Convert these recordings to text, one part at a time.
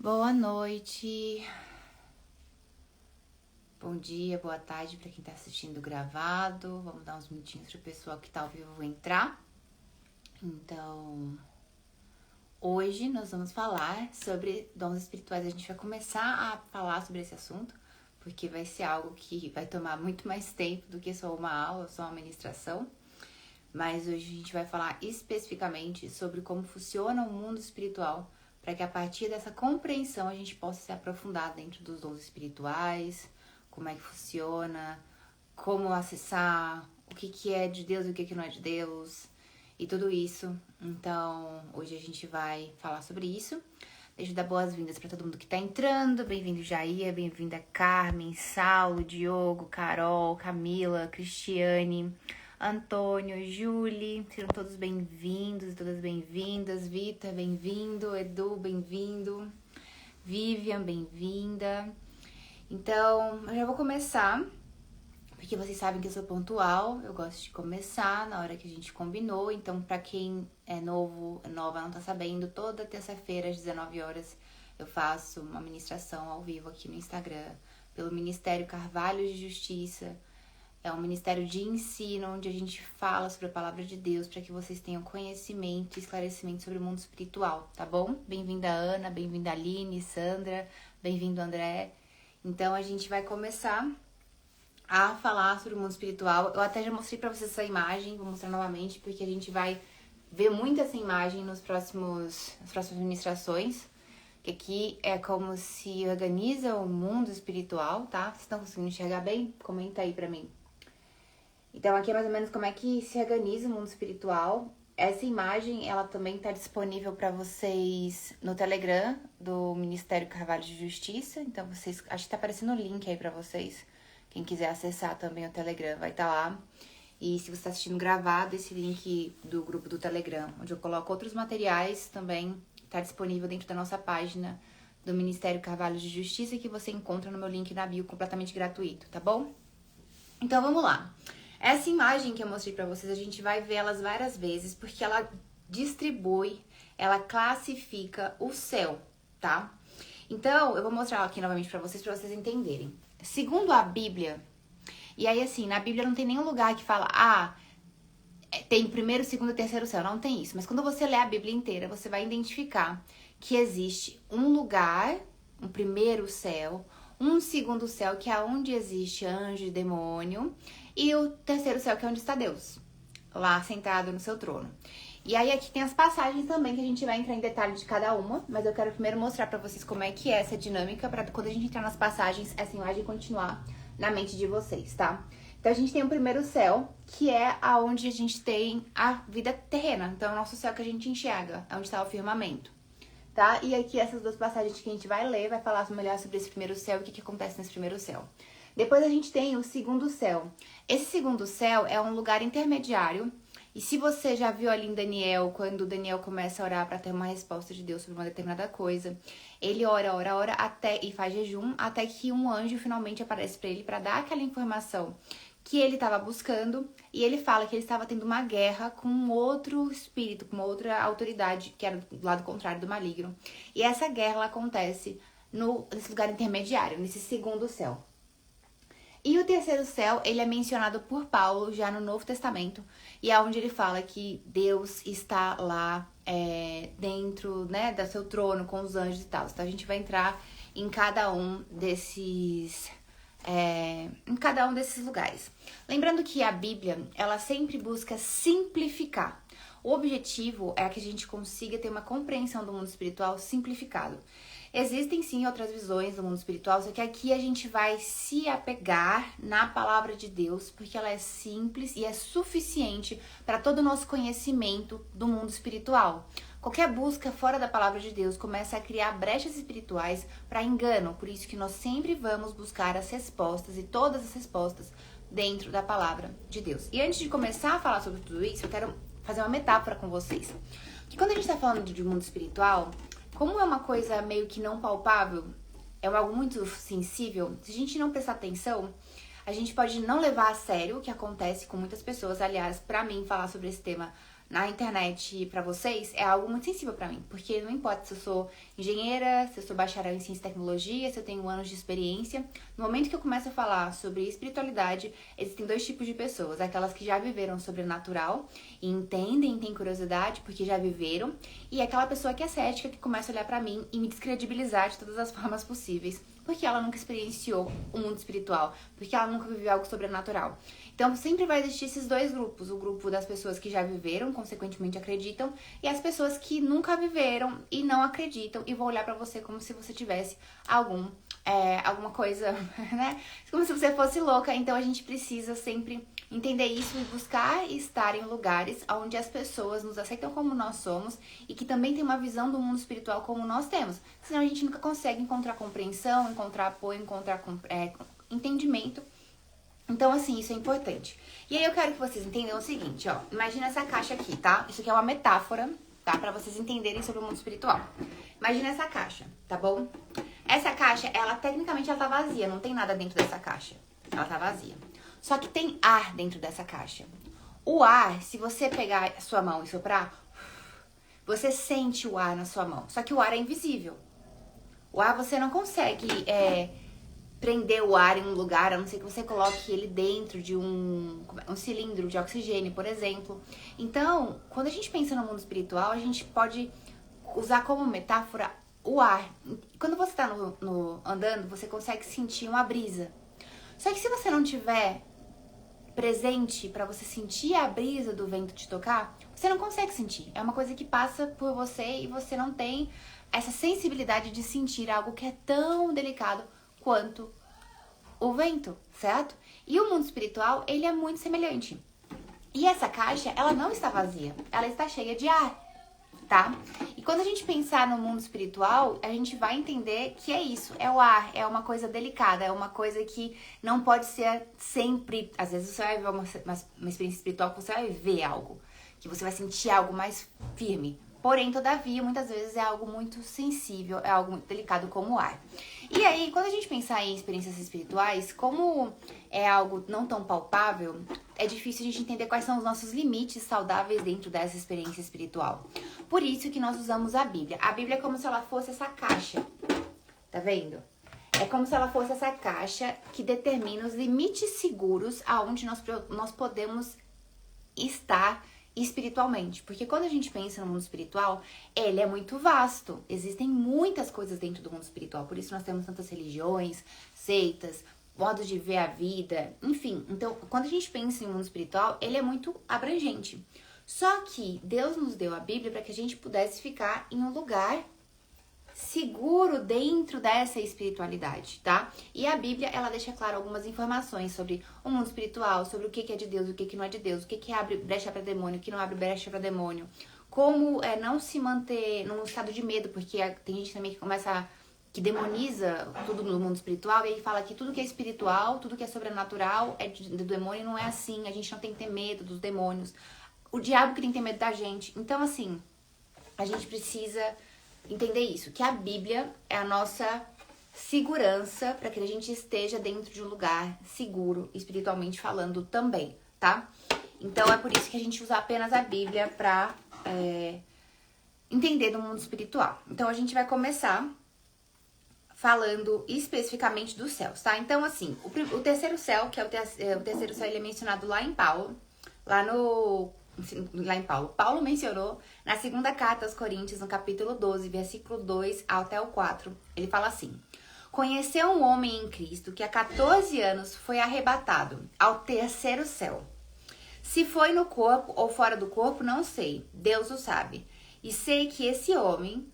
Boa noite, bom dia, boa tarde para quem está assistindo gravado. Vamos dar uns minutinhos para o pessoal que está ao vivo entrar. Então, hoje nós vamos falar sobre dons espirituais. A gente vai começar a falar sobre esse assunto, porque vai ser algo que vai tomar muito mais tempo do que só uma aula, só uma ministração. Mas hoje a gente vai falar especificamente sobre como funciona o mundo espiritual, para que a partir dessa compreensão a gente possa se aprofundar dentro dos dons espirituais, como é que funciona, como acessar, o que é de Deus e o que não é de Deus, e tudo isso. Então, hoje a gente vai falar sobre isso. Deixa eu dar boas-vindas para todo mundo que tá entrando. Bem-vindo, Jair, bem-vinda, Carmen, Saulo, Diogo, Carol, Camila, Cristiane, Antônio, Julie, sejam todos bem-vindos e todas bem-vindas. Vitor, bem-vindo. Edu, bem-vindo. Vivian, bem-vinda. Então, eu já vou começar, porque vocês sabem que eu sou pontual. Eu gosto de começar na hora que a gente combinou. Então, pra quem é novo, nova, não tá sabendo, toda terça-feira às 19 horas eu faço uma ministração ao vivo aqui no Instagram, pelo Ministério Carvalhos de Justiça. É um ministério de ensino, onde a gente fala sobre a palavra de Deus, para que vocês tenham conhecimento e esclarecimento sobre o mundo espiritual, tá bom? Bem-vinda, Ana, bem-vinda, Aline, Sandra, bem-vindo, André. Então, a gente vai começar a falar sobre o mundo espiritual. Eu até já mostrei para vocês essa imagem, vou mostrar novamente, porque a gente vai ver muito essa imagem nas próximas ministrações, que aqui é como se organiza o mundo espiritual, tá? Vocês estão conseguindo enxergar bem? Comenta aí pra mim. Então, aqui é mais ou menos como é que se organiza o mundo espiritual. Essa imagem, ela também está disponível para vocês no Telegram do Ministério Carvalho de Justiça. Então, vocês, acho que tá aparecendo o link aí para vocês. Quem quiser acessar também o Telegram vai estar lá. E se você está assistindo gravado, esse link do grupo do Telegram, onde eu coloco outros materiais, também está disponível dentro da nossa página do Ministério Carvalho de Justiça, que você encontra no meu link na bio, completamente gratuito, tá bom? Então, vamos lá. Essa imagem que eu mostrei pra vocês, a gente vai ver elas várias vezes, porque ela distribui, ela classifica o céu, tá? Então, eu vou mostrar aqui novamente pra vocês entenderem. Segundo a Bíblia, e aí assim, na Bíblia não tem nenhum lugar que fala, tem primeiro, segundo e terceiro céu, não tem isso. Mas quando você lê a Bíblia inteira, você vai identificar que existe um lugar, um primeiro céu, um segundo céu, que é onde existe anjo e demônio, e o terceiro céu, que é onde está Deus, lá sentado no seu trono. E aí aqui tem as passagens também, que a gente vai entrar em detalhe de cada uma, mas eu quero primeiro mostrar pra vocês como é que é essa dinâmica, pra quando a gente entrar nas passagens, essa imagem continuar na mente de vocês, tá? Então a gente tem o primeiro céu, que é aonde a gente tem a vida terrena. Então é o nosso céu que a gente enxerga, é onde está o firmamento, tá? E aqui essas duas passagens que a gente vai ler, vai falar melhor sobre esse primeiro céu e o que acontece nesse primeiro céu. Depois a gente tem o segundo céu. Esse segundo céu é um lugar intermediário. E se você já viu ali em Daniel, quando Daniel começa a orar para ter uma resposta de Deus sobre uma determinada coisa, ele ora até e faz jejum, até que um anjo finalmente aparece para ele para dar aquela informação que ele estava buscando, e ele fala que ele estava tendo uma guerra com um outro espírito, com uma outra autoridade, que era do lado contrário do maligno. E essa guerra ela acontece nesse lugar intermediário, nesse segundo céu. E o terceiro céu, ele é mencionado por Paulo já no Novo Testamento, e é onde ele fala que Deus está lá dentro, né, do seu trono com os anjos e tal. Então a gente vai entrar em cada um desses lugares. Lembrando que a Bíblia, ela sempre busca simplificar. O objetivo é que a gente consiga ter uma compreensão do mundo espiritual simplificado. Existem sim outras visões do mundo espiritual, só que aqui a gente vai se apegar na palavra de Deus, porque ela é simples e é suficiente para todo o nosso conhecimento do mundo espiritual. Qualquer busca fora da palavra de Deus começa a criar brechas espirituais para engano, por isso que nós sempre vamos buscar as respostas e todas as respostas dentro da palavra de Deus. E antes de começar a falar sobre tudo isso, eu quero fazer uma metáfora com vocês. Que quando a gente está falando de mundo espiritual, como é uma coisa meio que não palpável, é algo muito sensível, se a gente não prestar atenção, a gente pode não levar a sério o que acontece com muitas pessoas. Aliás, pra mim, falar sobre esse tema na internet pra vocês é algo muito sensível pra mim, porque não importa se eu sou engenheira, se eu sou bacharel em ciência e tecnologia, se eu tenho anos de experiência, no momento que eu começo a falar sobre espiritualidade, existem dois tipos de pessoas, aquelas que já viveram sobrenatural e entendem, têm curiosidade porque já viveram, e aquela pessoa que é cética, que começa a olhar pra mim e me descredibilizar de todas as formas possíveis, porque ela nunca experienciou o mundo espiritual, porque ela nunca viveu algo sobrenatural. Então sempre vai existir esses dois grupos, o grupo das pessoas que já viveram, consequentemente acreditam, e as pessoas que nunca viveram e não acreditam e vão olhar pra você como se você tivesse alguma coisa, né? Como se você fosse louca. Então a gente precisa sempre entender isso e buscar estar em lugares onde as pessoas nos aceitam como nós somos e que também tem uma visão do mundo espiritual como nós temos. Senão a gente nunca consegue encontrar compreensão, encontrar apoio, encontrar entendimento. Então, assim, isso é importante. E aí eu quero que vocês entendam o seguinte, ó. Imagina essa caixa aqui, tá? Isso aqui é uma metáfora, tá? Pra vocês entenderem sobre o mundo espiritual. Imagina essa caixa, tá bom? Essa caixa, tecnicamente ela tá vazia, não tem nada dentro dessa caixa. Ela tá vazia. Só que tem ar dentro dessa caixa. O ar, se você pegar a sua mão e soprar, você sente o ar na sua mão. Só que o ar é invisível. O ar você não consegue prender o ar em um lugar, a não ser que você coloque ele dentro de um cilindro de oxigênio, por exemplo. Então, quando a gente pensa no mundo espiritual, a gente pode usar como metáfora o ar. Quando você tá andando, você consegue sentir uma brisa. Só que se você não tiver presente pra você sentir a brisa do vento te tocar, você não consegue sentir. É uma coisa que passa por você e você não tem essa sensibilidade de sentir algo que é tão delicado quanto o vento, certo? E o mundo espiritual, ele é muito semelhante. E essa caixa, ela não está vazia, ela está cheia de ar, tá? E quando a gente pensar no mundo espiritual, a gente vai entender que é isso, é o ar, é uma coisa delicada, é uma coisa que não pode ser sempre. Às vezes você vai ver uma experiência espiritual que você vai ver algo, que você vai sentir algo mais firme. Porém, todavia, muitas vezes é algo muito sensível, é algo muito delicado como o ar. E aí, quando a gente pensar em experiências espirituais, como é algo não tão palpável, é difícil a gente entender quais são os nossos limites saudáveis dentro dessa experiência espiritual. Por isso que nós usamos a Bíblia. A Bíblia é como se ela fosse essa caixa, tá vendo? É como se ela fosse essa caixa que determina os limites seguros aonde nós podemos estar espiritualmente, porque quando a gente pensa no mundo espiritual, ele é muito vasto, existem muitas coisas dentro do mundo espiritual, por isso nós temos tantas religiões, seitas, modos de ver a vida, enfim. Então, quando a gente pensa em mundo espiritual, ele é muito abrangente. Só que Deus nos deu a Bíblia para que a gente pudesse ficar em um lugar seguro dentro dessa espiritualidade, tá? E a Bíblia, ela deixa claro algumas informações sobre o mundo espiritual, sobre o que é de Deus, o que não é de Deus, o que abre brecha para demônio, o que não abre brecha para demônio, como não se manter num estado de medo, porque tem gente também que demoniza tudo no mundo espiritual, e aí fala que tudo que é espiritual, tudo que é sobrenatural é do demônio, não é assim, a gente não tem que ter medo dos demônios, o diabo que tem que ter medo da gente. Então, assim, a gente precisa entender isso, que a Bíblia é a nossa segurança para que a gente esteja dentro de um lugar seguro, espiritualmente falando também, tá? Então é por isso que a gente usa apenas a Bíblia para entender do mundo espiritual. Então a gente vai começar falando especificamente dos céus, tá? Então, assim, o terceiro céu, que é o terceiro céu, ele é mencionado lá em Paulo, lá em Paulo. Paulo mencionou na segunda carta aos Coríntios, no capítulo 12, versículo 2 até o 4. Ele fala assim: conheceu um homem em Cristo que há 14 anos foi arrebatado ao terceiro céu. Se foi no corpo ou fora do corpo, não sei. Deus o sabe. E sei que esse homem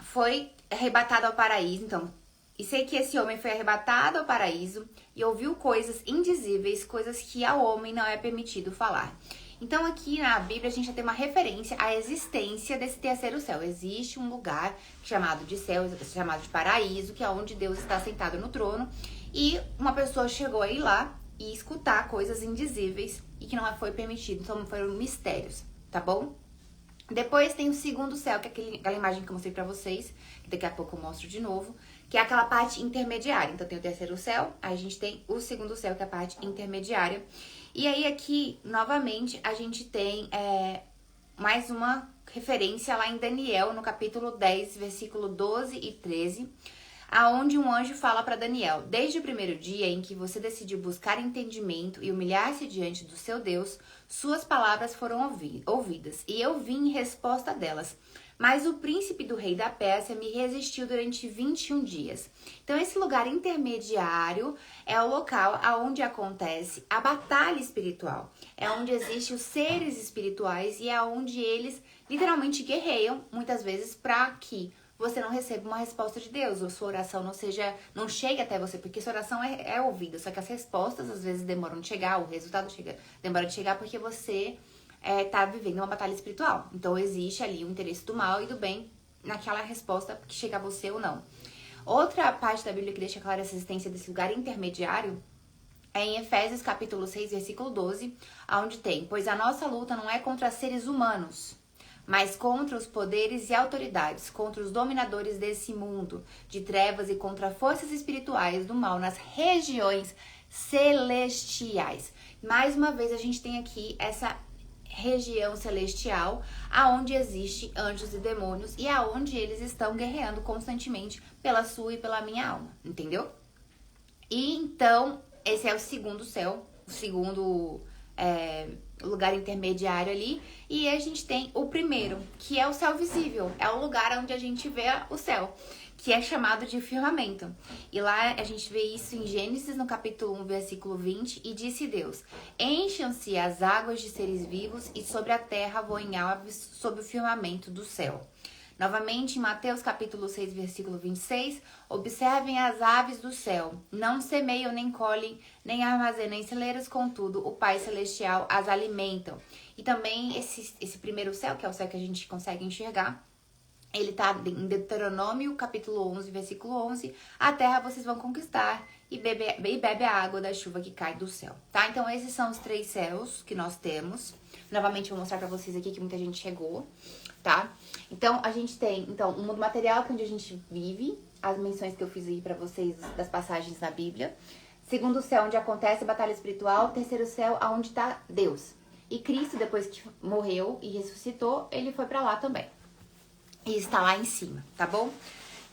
foi arrebatado ao paraíso. Então, e sei que esse homem foi arrebatado ao paraíso e ouviu coisas indizíveis, coisas que ao homem não é permitido falar. Então, aqui na Bíblia, a gente já tem uma referência à existência desse terceiro céu. Existe um lugar chamado de céu, chamado de paraíso, que é onde Deus está sentado no trono. E uma pessoa chegou a ir lá e escutar coisas indizíveis e que não foi permitido. Então, foram mistérios, tá bom? Depois tem o segundo céu, que é aquela imagem que eu mostrei pra vocês, que daqui a pouco eu mostro de novo, que é aquela parte intermediária. Então tem o terceiro céu, aí a gente tem o segundo céu, que é a parte intermediária. E aí aqui, novamente, a gente tem mais uma referência lá em Daniel, no capítulo 10, versículo 12 e 13, aonde um anjo fala para Daniel: desde o primeiro dia em que você decidiu buscar entendimento e humilhar-se diante do seu Deus, suas palavras foram ouvidas, e eu vim em resposta delas. Mas o príncipe do rei da Pérsia me resistiu durante 21 dias. Então, esse lugar intermediário é o local onde acontece a batalha espiritual. É onde existem os seres espirituais e é onde eles literalmente guerreiam, muitas vezes, para que você não receba uma resposta de Deus, ou sua oração não chegue até você, porque sua oração é ouvida, só que as respostas às vezes demoram de chegar, o resultado demora de chegar porque você tá vivendo uma batalha espiritual. Então existe ali o interesse do mal e do bem naquela resposta que chega a você ou não. Outra parte da Bíblia que deixa clara essa existência desse lugar intermediário é em Efésios capítulo 6, versículo 12, onde tem: pois a nossa luta não é contra seres humanos, mas contra os poderes e autoridades, contra os dominadores desse mundo de trevas e contra forças espirituais do mal nas regiões celestiais. Mais uma vez a gente tem aqui essa região celestial, aonde existe anjos e demônios e aonde eles estão guerreando constantemente pela sua e pela minha alma, entendeu? E então, esse é o segundo céu, o segundo lugar intermediário ali, e a gente tem o primeiro, que é o céu visível, é o lugar onde a gente vê o céu, que é chamado de firmamento. E lá a gente vê isso em Gênesis, no capítulo 1, versículo 20, e disse Deus: encham-se as águas de seres vivos, e sobre a terra voem aves sob o firmamento do céu. Novamente, em Mateus capítulo 6, versículo 26, observem as aves do céu, não semeiam, nem colhem, nem armazenam em celeiros, contudo, o Pai Celestial as alimentam. E também esse primeiro céu, que é o céu que a gente consegue enxergar, ele tá em Deuteronômio capítulo 11, versículo 11, a terra vocês vão conquistar e bebe a água da chuva que cai do céu, tá? Então, esses são os 3 céus que nós temos. Novamente, vou mostrar pra vocês aqui que muita gente chegou, tá? Então, a gente tem o mundo material, que é onde a gente vive, as menções que eu fiz aí pra vocês das passagens na Bíblia. Segundo céu, onde acontece a batalha espiritual. Terceiro céu, onde tá Deus. E Cristo, depois que morreu e ressuscitou, ele foi pra lá também. E está lá em cima, tá bom?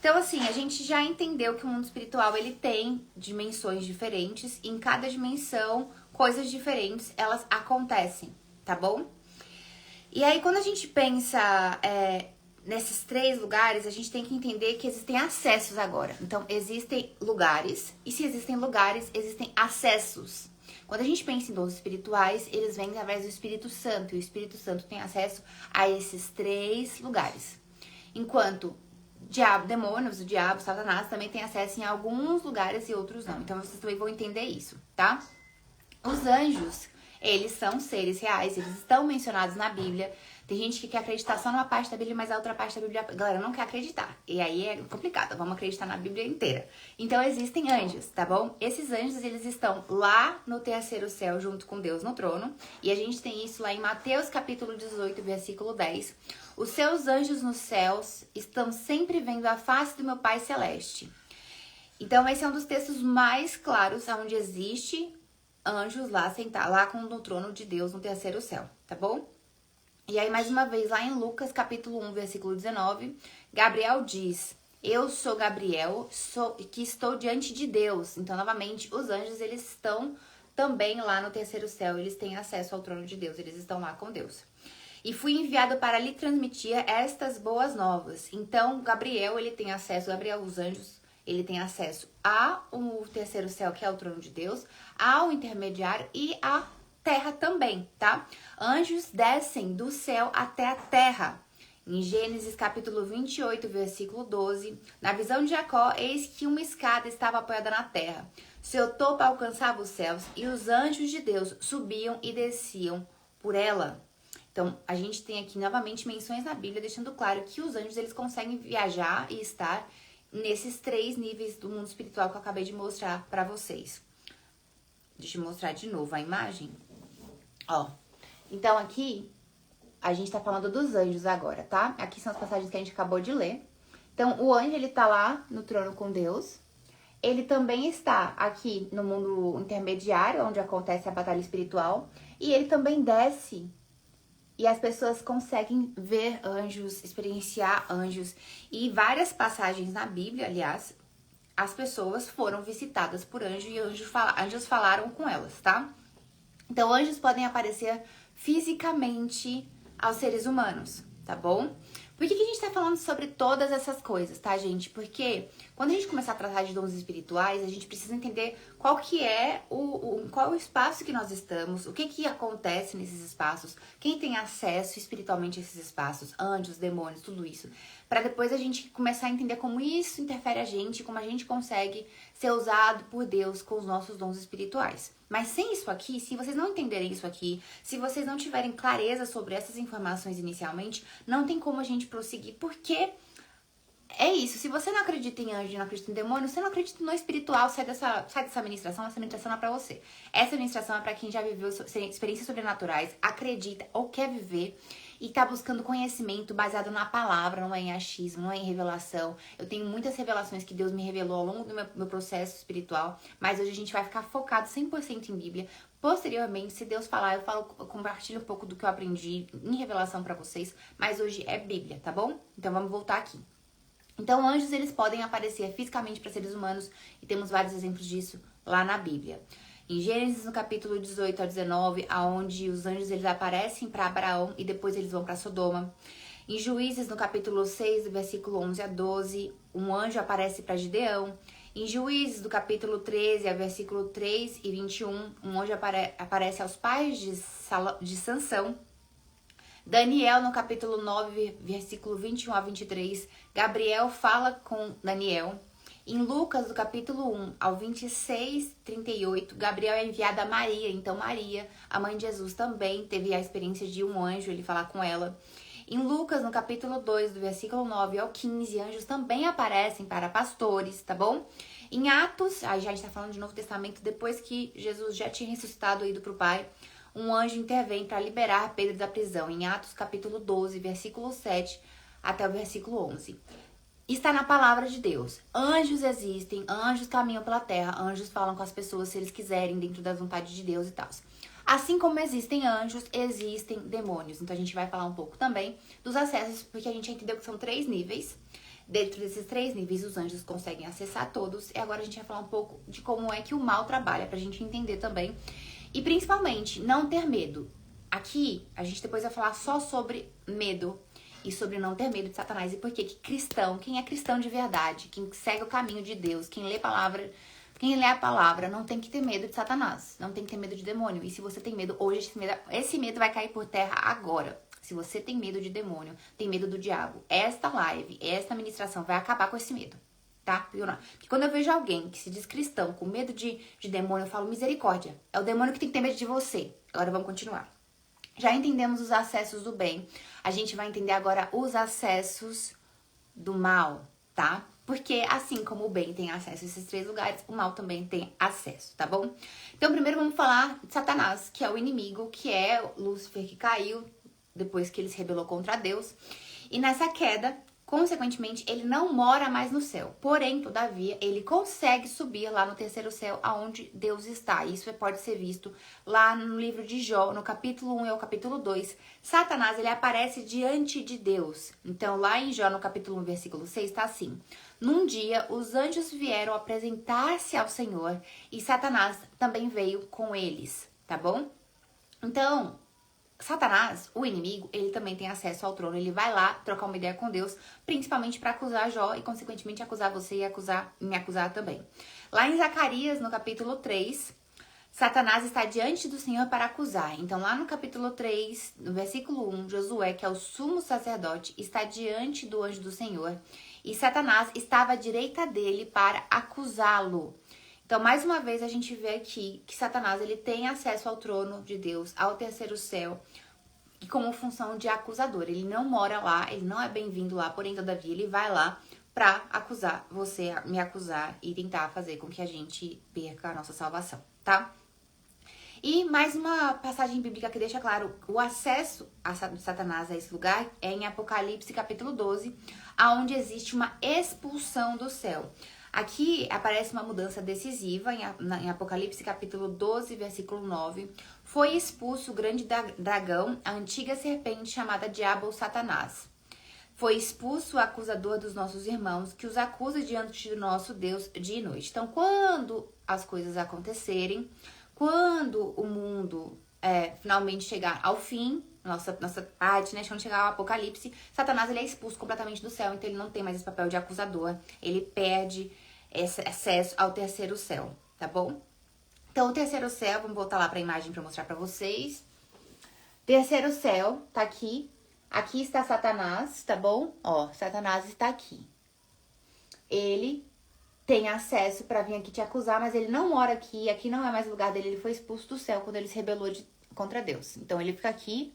Então, assim, a gente já entendeu que o mundo espiritual, ele tem dimensões diferentes. E em cada dimensão, coisas diferentes, elas acontecem, tá bom? E aí, quando a gente pensa nesses 3 lugares, a gente tem que entender que existem acessos agora. Então, existem lugares, e se existem lugares, existem acessos. Quando a gente pensa em dons espirituais, eles vêm através do Espírito Santo, e o Espírito Santo tem acesso a esses 3 lugares. Enquanto demônios, o diabo, Satanás, também tem acesso em alguns lugares e outros não. Então, vocês também vão entender isso, tá? Os anjos, eles são seres reais, eles estão mencionados na Bíblia. Tem gente que quer acreditar só numa parte da Bíblia, mas a outra parte da Bíblia, a galera não quer acreditar. E aí é complicado, vamos acreditar na Bíblia inteira. Então, existem anjos, tá bom? Esses anjos, eles estão lá no terceiro céu, junto com Deus no trono. E a gente tem isso lá em Mateus capítulo 18, versículo 10. Os seus anjos nos céus estão sempre vendo a face do meu Pai Celeste. Então, esse é um dos textos mais claros, onde existe anjos lá sentados, lá no trono de Deus no terceiro céu, tá bom? E aí, mais uma vez, lá em Lucas, capítulo 1, versículo 19, Gabriel diz: eu sou Gabriel, que estou diante de Deus. Então, novamente, os anjos, eles estão também lá no terceiro céu, eles têm acesso ao trono de Deus, eles estão lá com Deus. E fui enviado para lhe transmitir estas boas novas. Então, Gabriel, ele tem acesso, os anjos, ele tem acesso ao terceiro céu, que é o trono de Deus, ao intermediário e à terra também, tá? Anjos descem do céu até a terra. Em Gênesis capítulo 28, versículo 12, na visão de Jacó, eis que uma escada estava apoiada na terra. Seu topo alcançava os céus e os anjos de Deus subiam e desciam por ela. Então, a gente tem aqui novamente menções na Bíblia, deixando claro que os anjos, eles conseguem viajar e estar nesses 3 níveis do mundo espiritual que eu acabei de mostrar pra vocês. Deixa eu mostrar de novo a imagem. Ó, então aqui a gente tá falando dos anjos agora, tá? Aqui são as passagens que a gente acabou de ler. Então, o anjo, ele tá lá no trono com Deus. Ele também está aqui no mundo intermediário, onde acontece a batalha espiritual. E ele também desce. E as pessoas conseguem ver anjos, experienciar anjos. E várias passagens na Bíblia, aliás, as pessoas foram visitadas por anjos e anjos falaram com elas, tá? Então, anjos podem aparecer fisicamente aos seres humanos, tá bom? Por que a gente tá falando sobre todas essas coisas, tá, gente? Porque quando a gente começar a tratar de dons espirituais, a gente precisa entender qual que é qual é o espaço que nós estamos, o que que acontece nesses espaços, quem tem acesso espiritualmente a esses espaços, anjos, demônios, tudo isso. Pra depois a gente começar a entender como isso interfere a gente, como a gente consegue ser usado por Deus com os nossos dons espirituais. Mas sem isso aqui, se vocês não entenderem isso aqui, se vocês não tiverem clareza sobre essas informações inicialmente, não tem como a gente prosseguir, porque é isso. Se você não acredita em anjo, não acredita em demônio, você não acredita no espiritual, sai dessa ministração, essa ministração não é pra você. Essa ministração é pra quem já viveu experiências sobrenaturais, acredita ou quer viver e tá buscando conhecimento baseado na palavra, não é em achismo, não é em revelação. Eu tenho muitas revelações que Deus me revelou ao longo do meu processo espiritual, mas hoje a gente vai ficar focado 100% em Bíblia. Posteriormente, se Deus falar, eu compartilho um pouco do que eu aprendi em revelação pra vocês, mas hoje é Bíblia, tá bom? Então vamos voltar aqui. Então, anjos, eles podem aparecer fisicamente para seres humanos e temos vários exemplos disso lá na Bíblia. Em Gênesis, no capítulo 18 a 19, aonde os anjos eles aparecem para Abraão e depois eles vão para Sodoma. Em Juízes, no capítulo 6, do versículo 11 a 12, um anjo aparece para Gideão. Em Juízes, do capítulo 13, ao versículo 3 e 21, um anjo aparece aos pais de Sansão. Daniel, no capítulo 9, versículo 21 a 23, Gabriel fala com Daniel. Em Lucas, do capítulo 1 ao 26, 38, Gabriel é enviado a Maria. Então, Maria, a mãe de Jesus, também teve a experiência de um anjo, ele falar com ela. Em Lucas, no capítulo 2, do versículo 9 ao 15, anjos também aparecem para pastores, tá bom? Em Atos, aí já a gente tá falando de Novo Testamento, depois que Jesus já tinha ressuscitado e ido pro Pai, um anjo intervém para liberar Pedro da prisão, em Atos capítulo 12, versículo 7 até o versículo 11. Está na palavra de Deus. Anjos existem, anjos caminham pela terra, anjos falam com as pessoas se eles quiserem, dentro das vontades de Deus e tal. Assim como existem anjos, existem demônios. Então a gente vai falar um pouco também dos acessos, porque a gente já entendeu que são 3 níveis. Dentro desses 3 níveis, os anjos conseguem acessar todos. E agora a gente vai falar um pouco de como é que o mal trabalha, pra gente entender também. E principalmente, não ter medo. Aqui, a gente depois vai falar só sobre medo e sobre não ter medo de Satanás. E por quê? Que cristão, quem é cristão de verdade, quem segue o caminho de Deus, quem lê a palavra, não tem que ter medo de Satanás. Não tem que ter medo de demônio. E se você tem medo, hoje esse medo vai cair por terra agora. Se você tem medo de demônio, tem medo do diabo, esta live, esta ministração vai acabar com esse medo. Tá? Porque quando eu vejo alguém que se diz cristão com medo de demônio, eu falo misericórdia. É o demônio que tem que ter medo de você. Agora vamos continuar. Já entendemos os acessos do bem. A gente vai entender agora os acessos do mal, tá? Porque assim como o bem tem acesso a esses 3 lugares, o mal também tem acesso, tá bom? Então primeiro vamos falar de Satanás, que é o inimigo, que é Lúcifer que caiu depois que ele se rebelou contra Deus. E nessa queda, consequentemente, ele não mora mais no céu. Porém, todavia, ele consegue subir lá no 3º céu, aonde Deus está. Isso pode ser visto lá no livro de Jó, no capítulo 1 e o capítulo 2. Satanás, ele aparece diante de Deus. Então, lá em Jó, no capítulo 1, versículo 6, está assim: num dia, os anjos vieram apresentar-se ao Senhor e Satanás também veio com eles, tá bom? Então, Satanás, o inimigo, ele também tem acesso ao trono. Ele vai lá trocar uma ideia com Deus, principalmente para acusar Jó e, consequentemente, acusar você e me acusar também. Lá em Zacarias, no capítulo 3, Satanás está diante do Senhor para acusar. Então, lá no capítulo 3, no versículo 1, Josué, que é o sumo sacerdote, está diante do anjo do Senhor. E Satanás estava à direita dele para acusá-lo. Então, mais uma vez, a gente vê aqui que Satanás ele tem acesso ao trono de Deus, ao 3º céu, e como função de acusador. Ele não mora lá, ele não é bem-vindo lá, porém, todavia, ele vai lá pra acusar você, me acusar e tentar fazer com que a gente perca a nossa salvação, tá? E mais uma passagem bíblica que deixa claro o acesso de Satanás a esse lugar é em Apocalipse capítulo 12, onde existe uma expulsão do céu. Aqui aparece uma mudança decisiva em Apocalipse capítulo 12, versículo 9. Foi expulso o grande dragão, a antiga serpente chamada Diabo ou Satanás. Foi expulso o acusador dos nossos irmãos, que os acusa diante do nosso Deus dia e noite. Então, quando as coisas acontecerem, quando o mundo finalmente chegar ao fim, nossa parte, né, quando chegar ao Apocalipse, Satanás ele é expulso completamente do céu, então ele não tem mais esse papel de acusador, ele perde esse acesso ao terceiro céu, tá bom? Então, o terceiro céu, vamos voltar lá para a imagem para mostrar para vocês. Terceiro céu, tá aqui. Aqui está Satanás, tá bom? Ó, Satanás está aqui. Ele tem acesso para vir aqui te acusar, mas ele não mora aqui. Aqui não é mais o lugar dele. Ele foi expulso do céu quando ele se rebelou contra Deus. Então, ele fica aqui.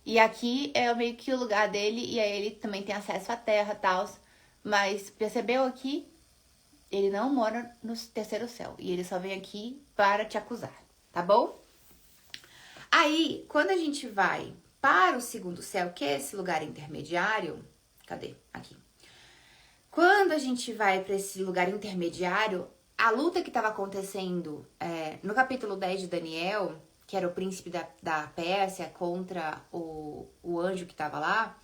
E aqui é meio que o lugar dele. E aí, ele também tem acesso à terra e tal. Mas, percebeu aqui? Ele não mora no terceiro céu. E ele só vem aqui para te acusar, tá bom? Aí, quando a gente vai para o segundo céu, que é esse lugar intermediário... Cadê? Aqui. Quando a gente vai para esse lugar intermediário, a luta que estava acontecendo no capítulo 10 de Daniel, que era o príncipe da Pérsia contra o anjo que estava lá,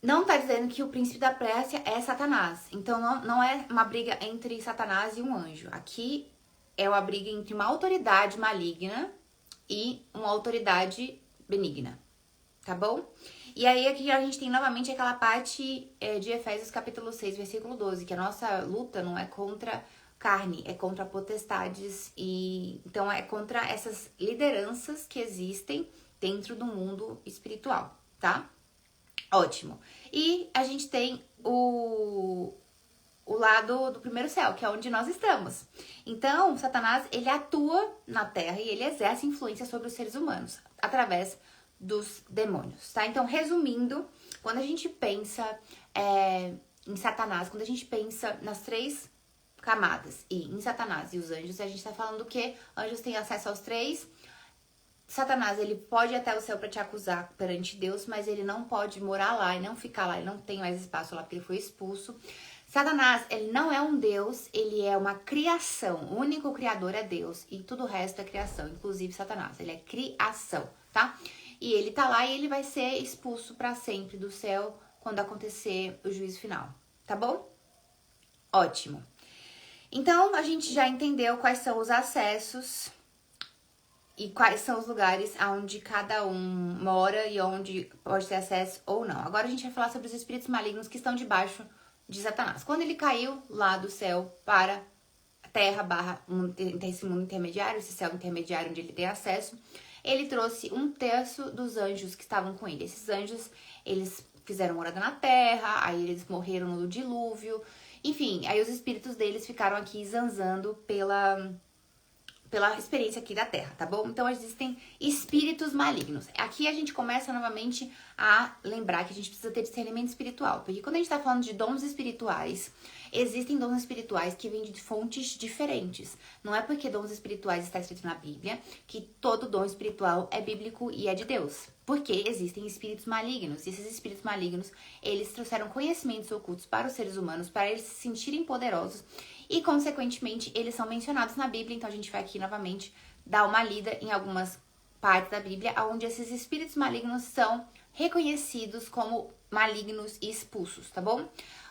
não tá dizendo que o príncipe da Pérsia é Satanás. Então, não é uma briga entre Satanás e um anjo. Aqui é uma briga entre uma autoridade maligna e uma autoridade benigna, tá bom? E aí aqui a gente tem novamente aquela parte de Efésios capítulo 6, versículo 12, que a nossa luta não é contra carne, é contra potestades, e então é contra essas lideranças que existem dentro do mundo espiritual, tá? Ótimo. E a gente tem o lado do primeiro céu, que é onde nós estamos. Então, Satanás, ele atua na Terra e ele exerce influência sobre os seres humanos, através dos demônios, tá? Então, resumindo, quando a gente pensa em Satanás, quando a gente pensa nas três camadas e em Satanás e os anjos, a gente tá falando que anjos têm acesso aos três. Satanás, ele pode ir até o céu para te acusar perante Deus, mas ele não pode morar lá e não ficar lá, ele não tem mais espaço lá porque ele foi expulso. Satanás, ele não é um Deus, ele é uma criação. O único criador é Deus e tudo o resto é criação, inclusive Satanás. Ele é criação, tá? E ele tá lá e ele vai ser expulso para sempre do céu quando acontecer o juízo final, tá bom? Ótimo. Então, a gente já entendeu quais são os acessos e quais são os lugares onde cada um mora e onde pode ter acesso ou não. Agora a gente vai falar sobre os espíritos malignos que estão debaixo de Satanás. Quando ele caiu lá do céu para a terra esse mundo intermediário, esse céu intermediário onde ele tem acesso, ele trouxe 1/3 dos anjos que estavam com ele. Esses anjos, eles fizeram morada na terra, aí eles morreram no dilúvio, enfim, aí os espíritos deles ficaram aqui zanzando pela experiência aqui da Terra, tá bom? Então, existem espíritos malignos. Aqui a gente começa novamente a lembrar que a gente precisa ter discernimento espiritual. Porque quando a gente tá falando de dons espirituais, existem dons espirituais que vêm de fontes diferentes. Não é porque dons espirituais está escrito na Bíblia que todo dom espiritual é bíblico e é de Deus. Porque existem espíritos malignos. E esses espíritos malignos, eles trouxeram conhecimentos ocultos para os seres humanos, para eles se sentirem poderosos. E, consequentemente, eles são mencionados na Bíblia. Então, a gente vai aqui, novamente, dar uma lida em algumas partes da Bíblia, onde esses espíritos malignos são reconhecidos como malignos e expulsos, tá bom?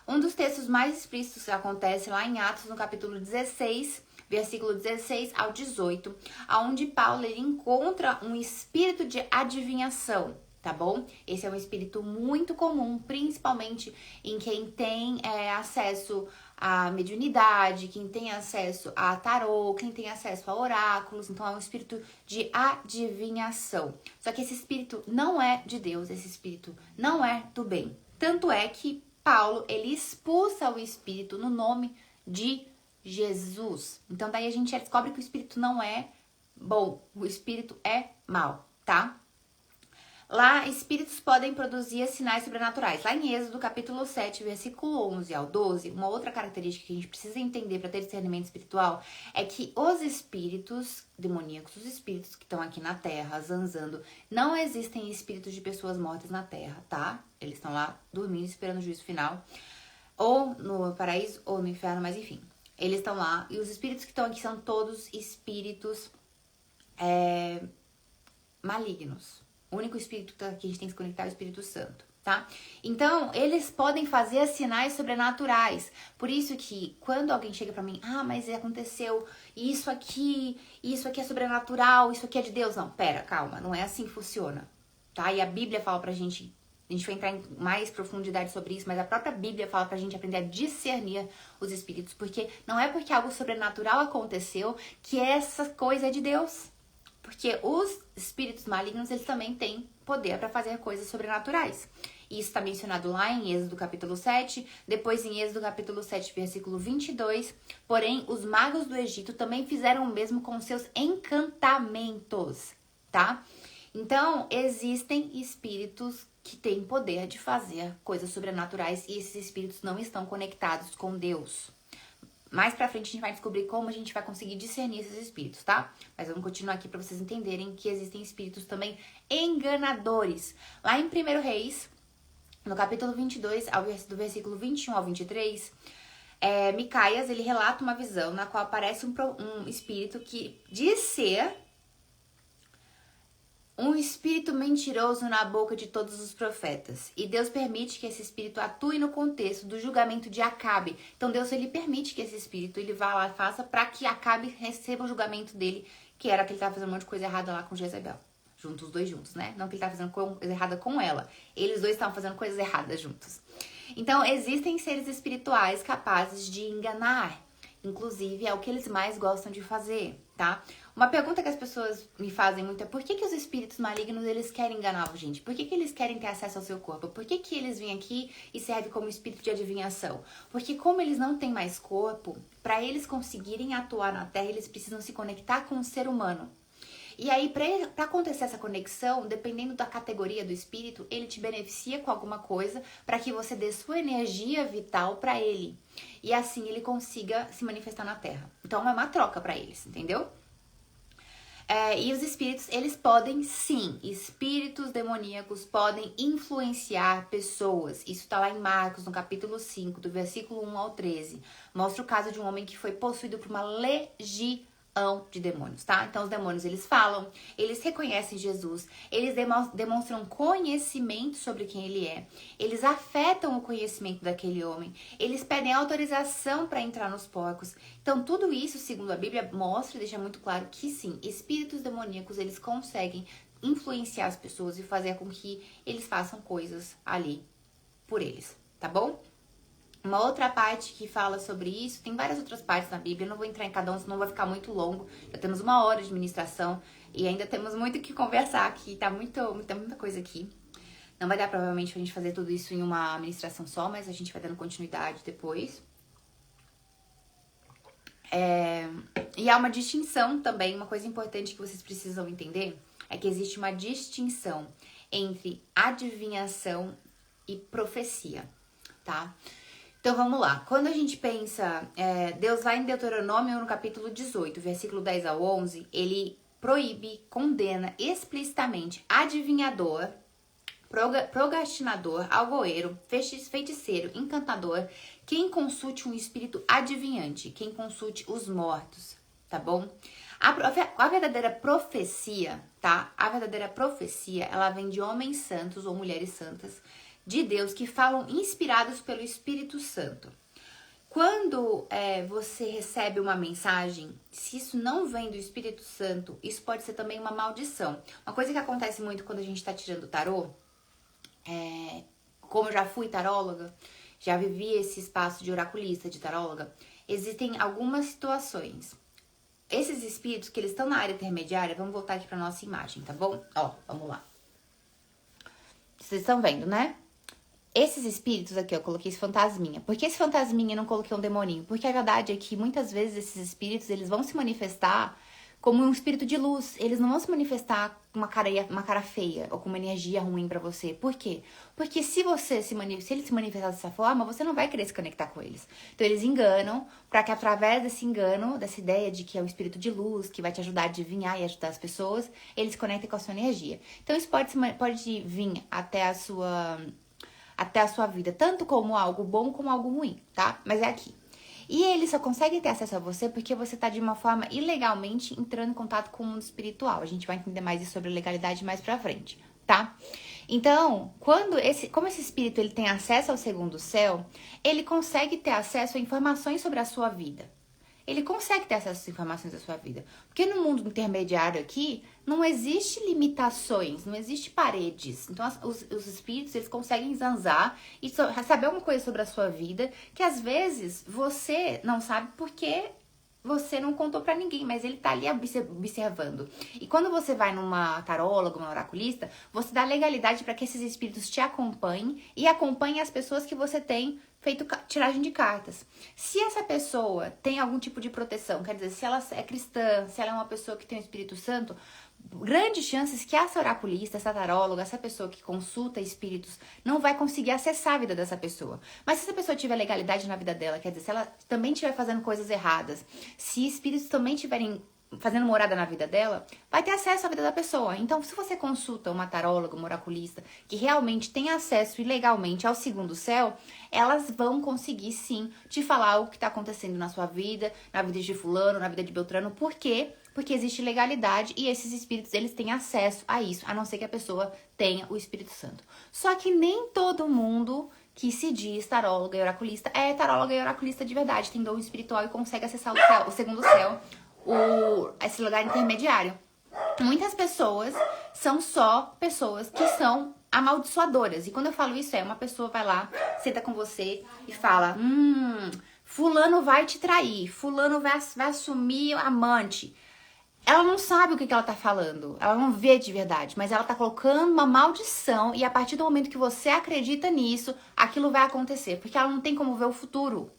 Um dos textos mais explícitos acontece lá em Atos, no capítulo 16, versículo 16 ao 18, onde Paulo ele encontra um espírito de adivinhação, tá bom? Esse é um espírito muito comum, principalmente em quem tem acesso à mediunidade, quem tem acesso a tarô, quem tem acesso a oráculos. Então, é um espírito de adivinhação. Só que esse espírito não é de Deus, esse espírito não é do bem. Tanto é que Paulo, ele expulsa o espírito no nome de Jesus. Então, daí a gente já descobre que o espírito não é bom, o espírito é mau, tá? Lá, espíritos podem produzir sinais sobrenaturais. Lá em Êxodo, capítulo 7, versículo 11 ao 12, uma outra característica que a gente precisa entender para ter discernimento espiritual é que os espíritos demoníacos, os espíritos que estão aqui na Terra, zanzando, não existem espíritos de pessoas mortas na Terra, tá? Eles estão lá dormindo, esperando o juízo final, ou no paraíso ou no inferno, mas enfim. Eles estão lá e os espíritos que estão aqui são todos espíritos malignos. O único espírito que a gente tem que se conectar é o Espírito Santo, tá? Então, eles podem fazer sinais sobrenaturais. Por isso que quando alguém chega pra mim, mas aconteceu isso aqui é sobrenatural, isso aqui é de Deus. Não, pera, calma, não é assim que funciona, tá? E a Bíblia fala pra gente, a gente vai entrar em mais profundidade sobre isso, mas a própria Bíblia fala pra gente aprender a discernir os espíritos, porque não é porque algo sobrenatural aconteceu que essa coisa é de Deus. Porque os espíritos malignos, eles também têm poder para fazer coisas sobrenaturais. Isso está mencionado lá em Êxodo capítulo 7, depois em Êxodo capítulo 7, versículo 22. Porém, os magos do Egito também fizeram o mesmo com seus encantamentos, tá? Então, existem espíritos que têm poder de fazer coisas sobrenaturais e esses espíritos não estão conectados com Deus. Mais pra frente a gente vai descobrir como a gente vai conseguir discernir esses espíritos, tá? Mas vamos continuar aqui pra vocês entenderem que existem espíritos também enganadores. Lá em 1 Reis, no capítulo 22, do versículo 21 ao 23, Micaias, ele relata uma visão na qual aparece um espírito que diz ser um espírito mentiroso na boca de todos os profetas. E Deus permite que esse espírito atue no contexto do julgamento de Acabe. Então Deus, ele permite que esse espírito, ele vá lá e faça para que Acabe receba o julgamento dele, que era que ele estava fazendo um monte de coisa errada lá com Jezebel. Os dois juntos, né? Não que ele estava fazendo coisa errada com ela. Eles dois estavam fazendo coisas erradas juntos. Então, existem seres espirituais capazes de enganar. Inclusive, é o que eles mais gostam de fazer, tá? Uma pergunta que as pessoas me fazem muito é por que os espíritos malignos, eles querem enganar a gente? Por que eles querem ter acesso ao seu corpo? Por que eles vêm aqui e servem como espírito de adivinhação? Porque como eles não têm mais corpo, para eles conseguirem atuar na Terra, eles precisam se conectar com o ser humano. E aí, para acontecer essa conexão, dependendo da categoria do espírito, ele te beneficia com alguma coisa para que você dê sua energia vital para ele. E assim ele consiga se manifestar na Terra. Então, é uma troca para eles, entendeu? E os espíritos, eles podem sim, espíritos demoníacos podem influenciar pessoas. Isso tá lá em Marcos, no capítulo 5, do versículo 1 ao 13. Mostra o caso de um homem que foi possuído por uma legião de demônios, tá? Então os demônios, eles falam, eles reconhecem Jesus, eles demonstram conhecimento sobre quem ele é, eles afetam o conhecimento daquele homem, eles pedem autorização para entrar nos porcos. Então tudo isso, segundo a Bíblia, mostra e deixa muito claro que sim, espíritos demoníacos, eles conseguem influenciar as pessoas e fazer com que eles façam coisas ali por eles, tá bom? Uma outra parte que fala sobre isso, tem várias outras partes na Bíblia, eu não vou entrar em cada um, senão vai ficar muito longo. Já temos 1 hora de ministração e ainda temos muito o que conversar aqui, tá muita coisa aqui. Não vai dar provavelmente pra gente fazer tudo isso em uma ministração só, mas a gente vai dando continuidade depois. E há uma distinção também, uma coisa importante que vocês precisam entender, é que existe uma distinção entre adivinhação e profecia, tá? Então, vamos lá. Quando a gente pensa, Deus lá em Deuteronômio, no capítulo 18, versículo 10 ao 11, ele proíbe, condena explicitamente adivinhador, procrastinador, algoeiro, feiticeiro, encantador, quem consulte um espírito adivinhante, quem consulte os mortos, tá bom? A verdadeira profecia, tá? A verdadeira profecia, ela vem de homens santos ou mulheres santas, de Deus, que falam inspirados pelo Espírito Santo. Quando você recebe uma mensagem, se isso não vem do Espírito Santo, isso pode ser também uma maldição. Uma coisa que acontece muito quando a gente está tirando tarô, como eu já fui taróloga, já vivi esse espaço de oraculista, de taróloga, existem algumas situações. Esses espíritos que eles estão na área intermediária, vamos voltar aqui para nossa imagem, tá bom? Ó, vamos lá. Vocês estão vendo, né? Esses espíritos aqui, eu coloquei esse fantasminha. Por que esse fantasminha e não coloquei um demoninho? Porque a verdade é que muitas vezes esses espíritos, eles vão se manifestar como um espírito de luz. Eles não vão se manifestar com uma cara feia ou com uma energia ruim pra você. Por quê? Porque se eles se manifestar dessa forma, você não vai querer se conectar com eles. Então eles enganam pra que através desse engano, dessa ideia de que é o espírito de luz, que vai te ajudar a adivinhar e ajudar as pessoas, eles se conectam com a sua energia. Então isso pode vir até a sua vida, tanto como algo bom como algo ruim, tá? Mas é aqui. E eles só conseguem ter acesso a você porque você tá de uma forma ilegalmente entrando em contato com o mundo espiritual. A gente vai entender mais isso sobre legalidade mais pra frente, tá? Então, como esse espírito ele tem acesso ao segundo céu, ele consegue ter acesso a informações sobre a sua vida. Ele consegue ter acesso às informações da sua vida. Porque no mundo intermediário aqui, não existe limitações, não existe paredes. Então, os espíritos, eles conseguem zanzar e saber alguma coisa sobre a sua vida, que às vezes você não sabe porque você não contou pra ninguém, mas ele tá ali observando. E quando você vai numa taróloga, uma oraculista, você dá legalidade para que esses espíritos te acompanhem e acompanhem as pessoas que você tem feito tiragem de cartas. Se essa pessoa tem algum tipo de proteção, quer dizer, se ela é cristã, se ela é uma pessoa que tem o Espírito Santo, grandes chances que essa oraculista, essa taróloga, essa pessoa que consulta espíritos não vai conseguir acessar a vida dessa pessoa. Mas se essa pessoa tiver legalidade na vida dela, quer dizer, se ela também estiver fazendo coisas erradas, se espíritos também estiverem fazendo morada na vida dela, vai ter acesso à vida da pessoa. Então, se você consulta uma taróloga, uma oraculista, que realmente tem acesso ilegalmente ao segundo céu, elas vão conseguir sim te falar o que está acontecendo na sua vida, na vida de fulano, na vida de Beltrano. Por quê? Porque existe legalidade e esses espíritos, eles têm acesso a isso, a não ser que a pessoa tenha o Espírito Santo. Só que nem todo mundo que se diz taróloga e oraculista é taróloga e oraculista de verdade, tem dom espiritual e consegue acessar o céu, o segundo céu, esse lugar intermediário. Muitas pessoas são só pessoas que são amaldiçoadoras. E quando eu falo isso, uma pessoa vai lá, senta com você e fala: fulano vai te trair, fulano vai assumir amante. Ela não sabe o que ela tá falando, ela não vê de verdade, mas ela tá colocando uma maldição e a partir do momento que você acredita nisso, aquilo vai acontecer, porque ela não tem como ver o futuro.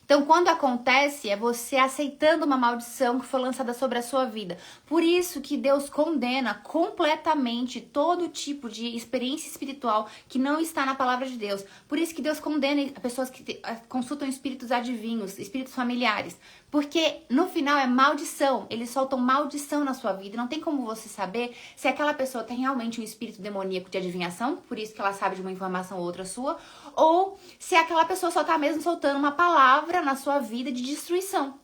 Então, quando acontece, é você aceitando uma maldição que foi lançada sobre a sua vida. Por isso que Deus condena completamente todo tipo de experiência espiritual que não está na palavra de Deus. Por isso que Deus condena pessoas que consultam espíritos adivinhos, espíritos familiares. Porque no final é maldição, eles soltam maldição na sua vida. Não tem como você saber se aquela pessoa tem realmente um espírito demoníaco de adivinhação, por isso que ela sabe de uma informação ou outra sua, ou se aquela pessoa só tá mesmo soltando uma palavra na sua vida de destruição.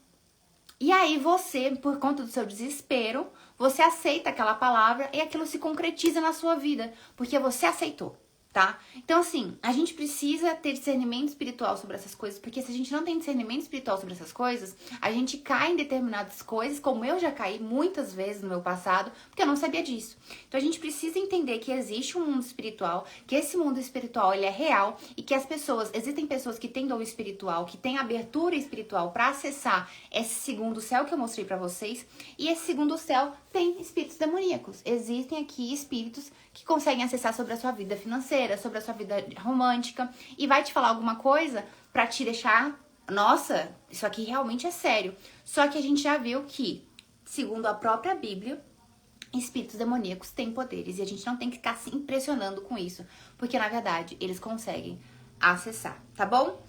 E aí você, por conta do seu desespero, você aceita aquela palavra e aquilo se concretiza na sua vida, porque você aceitou. Tá? Então, assim, a gente precisa ter discernimento espiritual sobre essas coisas, porque se a gente não tem discernimento espiritual sobre essas coisas, a gente cai em determinadas coisas, como eu já caí muitas vezes no meu passado, porque eu não sabia disso. Então, a gente precisa entender que existe um mundo espiritual, que esse mundo espiritual, ele é real, e que existem pessoas que têm dom espiritual, que têm abertura espiritual para acessar esse segundo céu que eu mostrei pra vocês, e esse segundo céu tem espíritos demoníacos. Existem aqui espíritos que conseguem acessar sobre a sua vida financeira, sobre a sua vida romântica, e vai te falar alguma coisa pra te deixar, nossa, isso aqui realmente é sério. Só que a gente já viu que, segundo a própria Bíblia, espíritos demoníacos têm poderes, e a gente não tem que ficar se impressionando com isso, porque na verdade eles conseguem acessar, tá bom?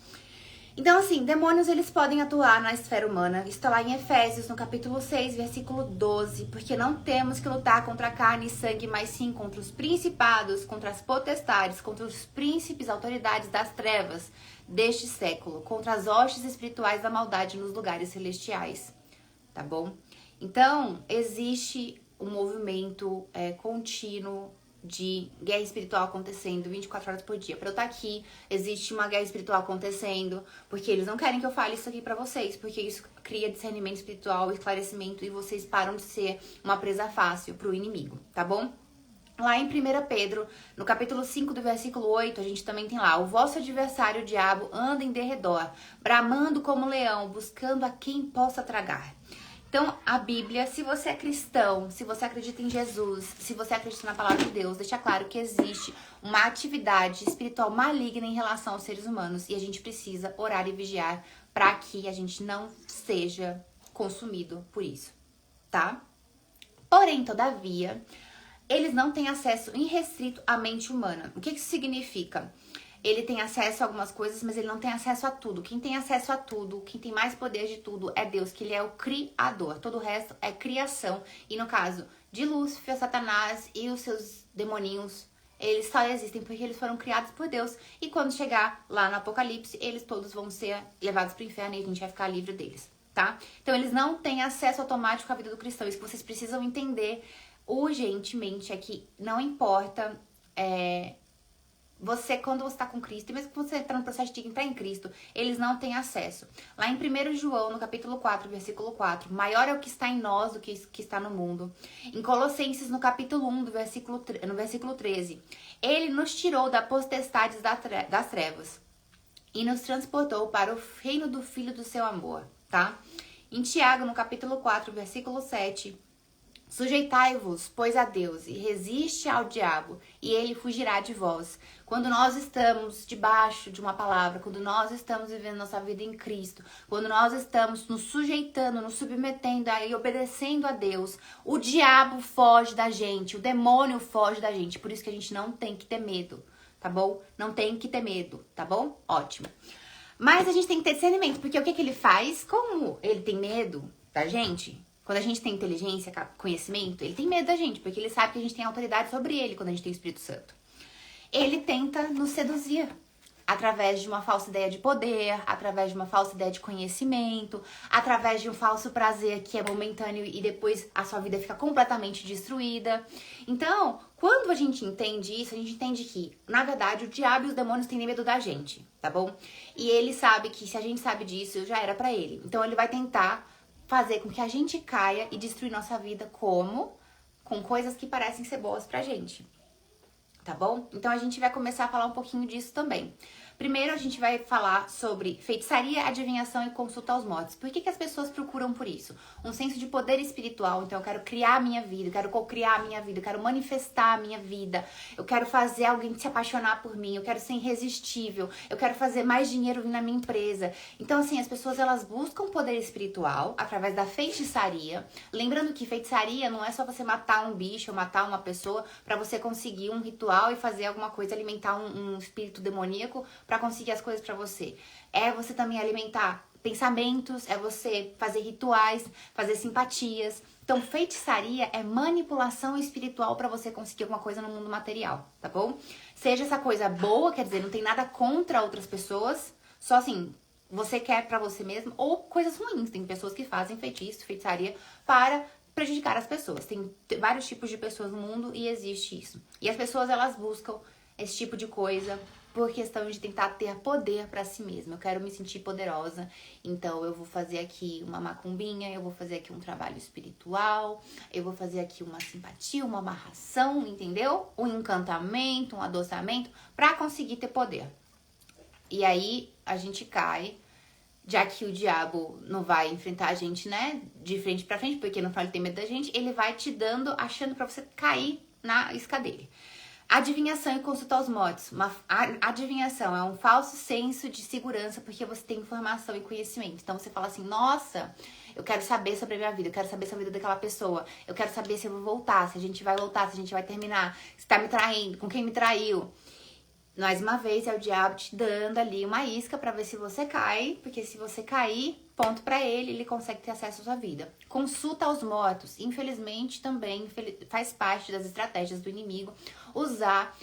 Então, assim, demônios, eles podem atuar na esfera humana. Isso tá lá em Efésios, no capítulo 6, versículo 12. Porque não temos que lutar contra carne e sangue, mas sim contra os principados, contra as potestades, contra os príncipes, autoridades das trevas deste século, contra as hostes espirituais da maldade nos lugares celestiais. Tá bom? Então, existe um movimento contínuo de guerra espiritual acontecendo 24 horas por dia. Pra eu estar aqui, existe uma guerra espiritual acontecendo, porque eles não querem que eu fale isso aqui pra vocês, porque isso cria discernimento espiritual, esclarecimento, e vocês param de ser uma presa fácil pro inimigo, tá bom? Lá em 1 Pedro, no capítulo 5 do versículo 8, a gente também tem lá: o vosso adversário, o diabo, anda em derredor, bramando como leão, buscando a quem possa tragar. Então, a Bíblia, se você é cristão, se você acredita em Jesus, se você acredita na palavra de Deus, deixa claro que existe uma atividade espiritual maligna em relação aos seres humanos, e a gente precisa orar e vigiar para que a gente não seja consumido por isso. tá? Porém, todavia, eles não têm acesso irrestrito à mente humana. O que isso significa? Ele tem acesso a algumas coisas, mas ele não tem acesso a tudo. Quem tem acesso a tudo, quem tem mais poder de tudo é Deus, que ele é o criador. Todo o resto é criação. E no caso de Lúcifer, Satanás e os seus demoninhos, eles só existem porque eles foram criados por Deus. E quando chegar lá no Apocalipse, eles todos vão ser levados para o inferno e a gente vai ficar livre deles, tá? Então eles não têm acesso automático à vida do cristão. Isso que vocês precisam entender urgentemente é que não importa você, quando você está com Cristo, e mesmo que você está no processo de entrar em Cristo, eles não têm acesso. Lá em 1 João, no capítulo 4, versículo 4, maior é o que está em nós do que está no mundo. Em Colossenses, no capítulo 1, no versículo 13, ele nos tirou da potestade das trevas e nos transportou para o reino do Filho do seu amor, tá? Em Tiago, no capítulo 4, versículo 7, sujeitai-vos, pois, a Deus, e resiste ao diabo, e ele fugirá de vós. Quando nós estamos debaixo de uma palavra, quando nós estamos vivendo nossa vida em Cristo, quando nós estamos nos sujeitando, nos submetendo e obedecendo a Deus, o diabo foge da gente, o demônio foge da gente. Por isso que a gente não tem que ter medo, tá bom? Não tem que ter medo, tá bom? Ótimo. Mas a gente tem que ter discernimento, porque o que ele faz? Como ele tem medo da gente, quando a gente tem inteligência, conhecimento, ele tem medo da gente, porque ele sabe que a gente tem autoridade sobre ele quando a gente tem o Espírito Santo. Ele tenta nos seduzir através de uma falsa ideia de poder, através de uma falsa ideia de conhecimento, através de um falso prazer que é momentâneo e depois a sua vida fica completamente destruída. Então, quando a gente entende isso, a gente entende que, na verdade, o diabo e os demônios têm medo da gente, tá bom? E ele sabe que se a gente sabe disso, já era pra ele. Então, ele vai tentar fazer com que a gente caia e destruir nossa vida como? Com coisas que parecem ser boas pra gente, tá bom? Então a gente vai começar a falar um pouquinho disso também. Primeiro a gente vai falar sobre feitiçaria, adivinhação e consulta aos mortos. Por que as pessoas procuram por isso? Um senso de poder espiritual. Então eu quero criar a minha vida, eu quero co-criar a minha vida, eu quero manifestar a minha vida, eu quero fazer alguém se apaixonar por mim, eu quero ser irresistível, eu quero fazer mais dinheiro vir na minha empresa. Então assim, as pessoas elas buscam poder espiritual através da feitiçaria. Lembrando que feitiçaria não é só você matar um bicho ou matar uma pessoa para você conseguir um ritual e fazer alguma coisa, alimentar um espírito demoníaco para conseguir as coisas para você. É você também alimentar pensamentos, é você fazer rituais, fazer simpatias. Então, feitiçaria é manipulação espiritual para você conseguir alguma coisa no mundo material, tá bom? Seja essa coisa boa, quer dizer, não tem nada contra outras pessoas, só assim, você quer para você mesmo, ou coisas ruins. Tem pessoas que fazem feitiço, feitiçaria para prejudicar as pessoas. Tem vários tipos de pessoas no mundo e existe isso. E as pessoas, elas buscam esse tipo de coisa por questão de tentar ter poder pra si mesma. Eu quero me sentir poderosa, então eu vou fazer aqui uma macumbinha, eu vou fazer aqui um trabalho espiritual, eu vou fazer aqui uma simpatia, uma amarração, entendeu? Um encantamento, um adoçamento, pra conseguir ter poder. E aí a gente cai, já que o diabo não vai enfrentar a gente, né, de frente pra frente, porque no final ele tem medo da gente, ele vai te dando, achando pra você cair na isca dele. Adivinhação e consulta aos mortos. Adivinhação é um falso senso de segurança porque você tem informação e conhecimento. Então você fala assim, nossa, eu quero saber sobre a minha vida, eu quero saber sobre a vida daquela pessoa, eu quero saber se eu vou voltar, se a gente vai voltar, se a gente vai terminar, se tá me traindo, com quem me traiu. Mais uma vez é o diabo te dando ali uma isca pra ver se você cai, porque se você cair, ponto pra ele, ele consegue ter acesso à sua vida. Consulta aos mortos, infelizmente também faz parte das estratégias do inimigo usar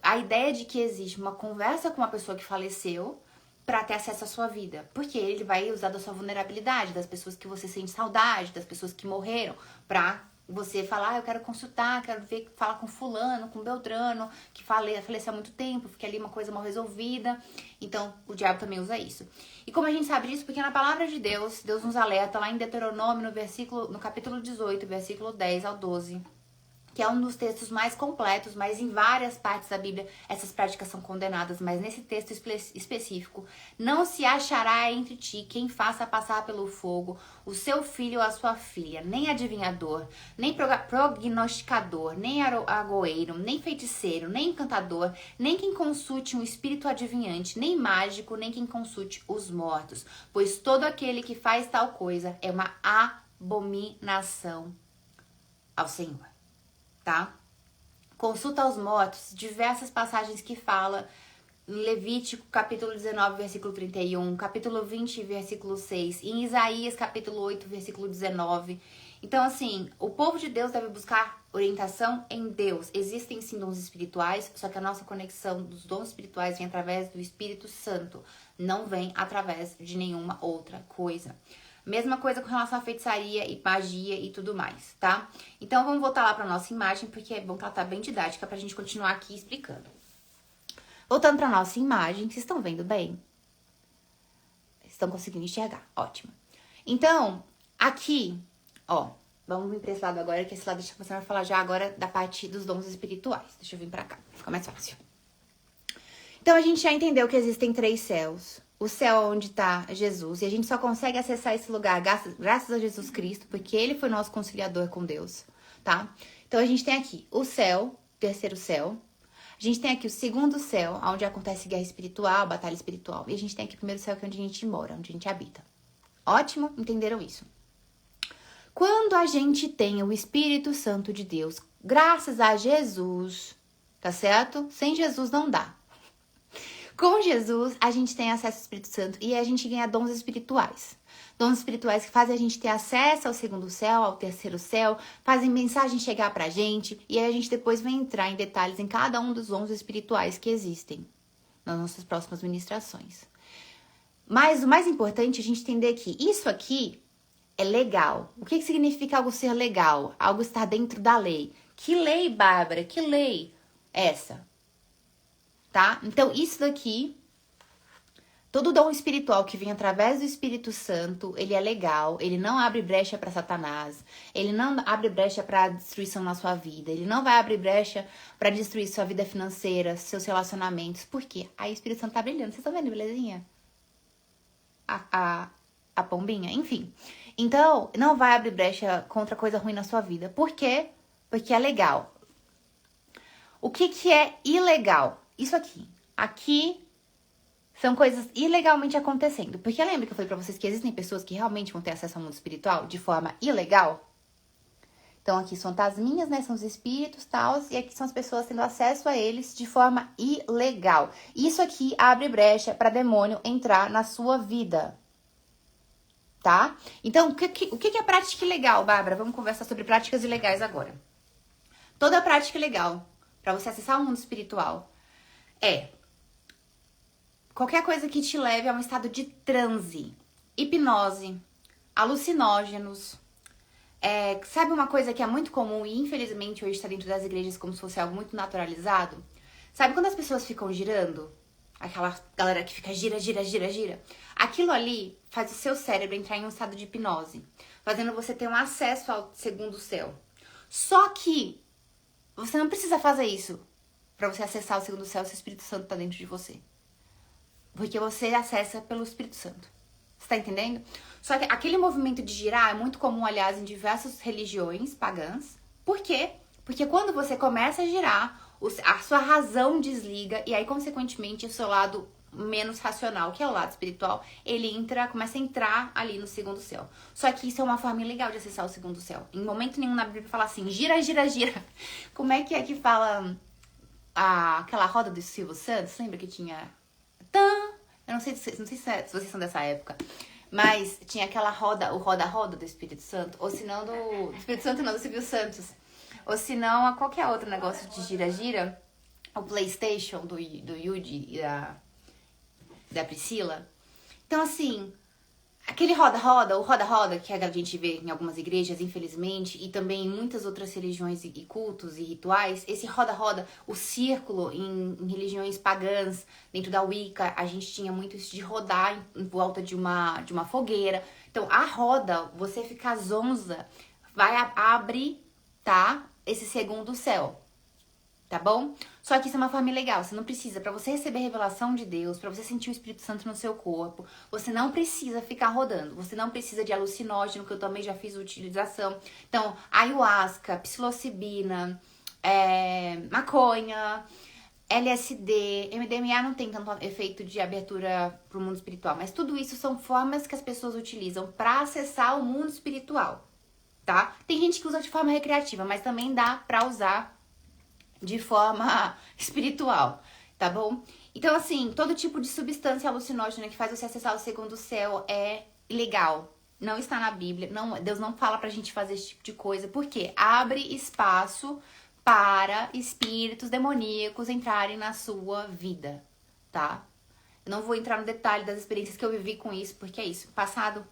a ideia de que existe uma conversa com uma pessoa que faleceu pra ter acesso à sua vida, porque ele vai usar da sua vulnerabilidade, das pessoas que você sente saudade, das pessoas que morreram, pra você falar, eu quero consultar, quero ver, falar com fulano, com Beltrano, que faleceu há muito tempo, fica ali uma coisa mal resolvida. Então, o diabo também usa isso. E como a gente sabe disso? Porque na palavra de Deus, Deus nos alerta lá em Deuteronômio, no capítulo 18, versículo 10 ao 12, que é um dos textos mais completos, mas em várias partes da Bíblia essas práticas são condenadas, mas nesse texto específico, não se achará entre ti quem faça passar pelo fogo o seu filho ou a sua filha, nem adivinhador, nem prognosticador, nem agoeiro, nem feiticeiro, nem encantador, nem quem consulte um espírito adivinhante, nem mágico, nem quem consulte os mortos, pois todo aquele que faz tal coisa é uma abominação ao Senhor, tá? Consulta aos mortos, diversas passagens que fala em Levítico, capítulo 19, versículo 31, capítulo 20, versículo 6, em Isaías, capítulo 8, versículo 19. Então, assim, o povo de Deus deve buscar orientação em Deus. Existem, sim, dons espirituais, só que a nossa conexão dos dons espirituais vem através do Espírito Santo, não vem através de nenhuma outra coisa. Mesma coisa com relação à feitiçaria e magia e tudo mais, tá? Então, vamos voltar lá pra nossa imagem, porque é bom que ela tá bem didática pra gente continuar aqui explicando. Voltando pra nossa imagem, vocês estão vendo bem? Estão conseguindo enxergar? Ótimo. Então, aqui, ó, vamos vir pra esse lado agora, que esse lado você vai falar já agora da parte dos dons espirituais. Deixa eu vir pra cá, fica mais fácil. Então, a gente já entendeu que existem 3 céus. O céu onde tá Jesus, e a gente só consegue acessar esse lugar graças a Jesus Cristo, porque ele foi nosso conciliador com Deus, tá? Então, a gente tem aqui o céu, o 3º céu. A gente tem aqui o 2º céu, onde acontece guerra espiritual, batalha espiritual. E a gente tem aqui o 1º céu, que é onde a gente mora, onde a gente habita. Ótimo? Entenderam isso? Quando a gente tem o Espírito Santo de Deus, graças a Jesus, tá certo? Sem Jesus não dá. Com Jesus, a gente tem acesso ao Espírito Santo e a gente ganha dons espirituais. Dons espirituais que fazem a gente ter acesso ao 2º céu, ao 3º céu, fazem mensagem chegar pra gente e aí a gente depois vai entrar em detalhes em cada um dos dons espirituais que existem nas nossas próximas ministrações. Mas o mais importante é a gente entender que isso aqui é legal. O que significa algo ser legal? Algo estar dentro da lei. Que lei, Bárbara? Que lei? Essa. Tá? Então, isso daqui, todo dom espiritual que vem através do Espírito Santo, ele é legal, ele não abre brecha para Satanás, ele não abre brecha para destruição na sua vida, ele não vai abrir brecha para destruir sua vida financeira, seus relacionamentos. Por quê? Aí o Espírito Santo tá brilhando. Vocês estão vendo, belezinha? A pombinha? Enfim. Então, não vai abrir brecha contra coisa ruim na sua vida. Por quê? Porque é legal. O que é ilegal? Isso aqui. Aqui são coisas ilegalmente acontecendo. Porque lembra que eu falei pra vocês que existem pessoas que realmente vão ter acesso ao mundo espiritual de forma ilegal? Então aqui são fantasminhas, né? São os espíritos e tal. E aqui são as pessoas tendo acesso a eles de forma ilegal. Isso aqui abre brecha pra demônio entrar na sua vida. Tá? Então, o que é prática ilegal, Bárbara? Vamos conversar sobre práticas ilegais agora. Toda prática ilegal pra você acessar o mundo espiritual é qualquer coisa que te leve a um estado de transe, hipnose, alucinógenos. Sabe uma coisa que é muito comum e infelizmente hoje está dentro das igrejas como se fosse algo muito naturalizado? Sabe quando as pessoas ficam girando? Aquela galera que fica gira, gira, gira, gira. Aquilo ali faz o seu cérebro entrar em um estado de hipnose, fazendo você ter um acesso ao 2º céu. Só que você não precisa fazer isso pra você acessar o 2º céu se o Espírito Santo tá dentro de você. Porque você acessa pelo Espírito Santo. Você tá entendendo? Só que aquele movimento de girar é muito comum, aliás, em diversas religiões pagãs. Por quê? Porque quando você começa a girar, a sua razão desliga e aí, consequentemente, o seu lado menos racional, que é o lado espiritual, ele começa a entrar ali no 2º céu. Só que isso é uma forma ilegal de acessar o 2º céu. Em momento nenhum na Bíblia fala assim, gira, gira, gira. Como é que fala aquela roda do Silvio Santos? Lembra que tinha... Eu não sei se vocês são dessa época, mas tinha aquela roda, o roda-roda do Espírito Santo, ou se não do Espírito Santo não, do Silvio Santos, ou se não a qualquer outro negócio de gira-gira, o PlayStation do Yuji e da Priscila. Então, assim, aquele roda-roda, o roda-roda que a gente vê em algumas igrejas, infelizmente, e também em muitas outras religiões e cultos e rituais, esse roda-roda, o círculo em religiões pagãs, dentro da Wicca, a gente tinha muito isso de rodar em volta de uma fogueira. Então, a roda, você ficar zonza, abre, tá? Esse 2º céu. Tá bom? Só que isso é uma forma ilegal. Você não precisa, pra você receber a revelação de Deus, pra você sentir o Espírito Santo no seu corpo, você não precisa ficar rodando. Você não precisa de alucinógeno, que eu também já fiz utilização. Então, ayahuasca, psilocibina, maconha, LSD, MDMA não tem tanto efeito de abertura pro mundo espiritual, mas tudo isso são formas que as pessoas utilizam para acessar o mundo espiritual, tá? Tem gente que usa de forma recreativa, mas também dá pra usar de forma espiritual, tá bom? Então, assim, todo tipo de substância alucinógena que faz você acessar o segundo céu é ilegal. Não está na Bíblia. Não, Deus não fala pra gente fazer esse tipo de coisa. Por quê? Abre espaço para espíritos demoníacos entrarem na sua vida, tá? Eu não vou entrar no detalhe das experiências que eu vivi com isso, porque é isso. Passado,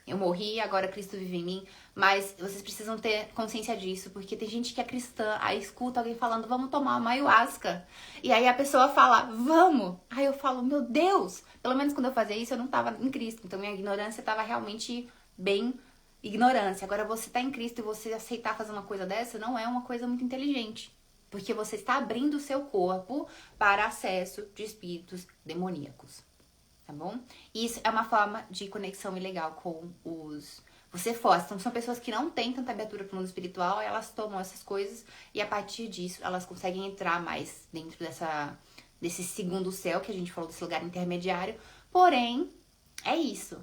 eu morri, agora Cristo vive em mim. Mas vocês precisam ter consciência disso, porque tem gente que é cristã, aí escuta alguém falando, vamos tomar uma ayahuasca. E aí a pessoa fala, vamos. Aí eu falo, meu Deus. Pelo menos quando eu fazia isso, eu não tava em Cristo. Então minha ignorância tava realmente bem ignorância. Agora você tá em Cristo e você aceitar fazer uma coisa dessa não é uma coisa muito inteligente. Porque você está abrindo o seu corpo para acesso de espíritos demoníacos. Tá bom? Isso é uma forma de conexão ilegal com os... Você força. Então, são pessoas que não têm tanta abertura para o mundo espiritual, elas tomam essas coisas e a partir disso elas conseguem entrar mais dentro desse segundo céu, que a gente falou, desse lugar intermediário. Porém, é isso.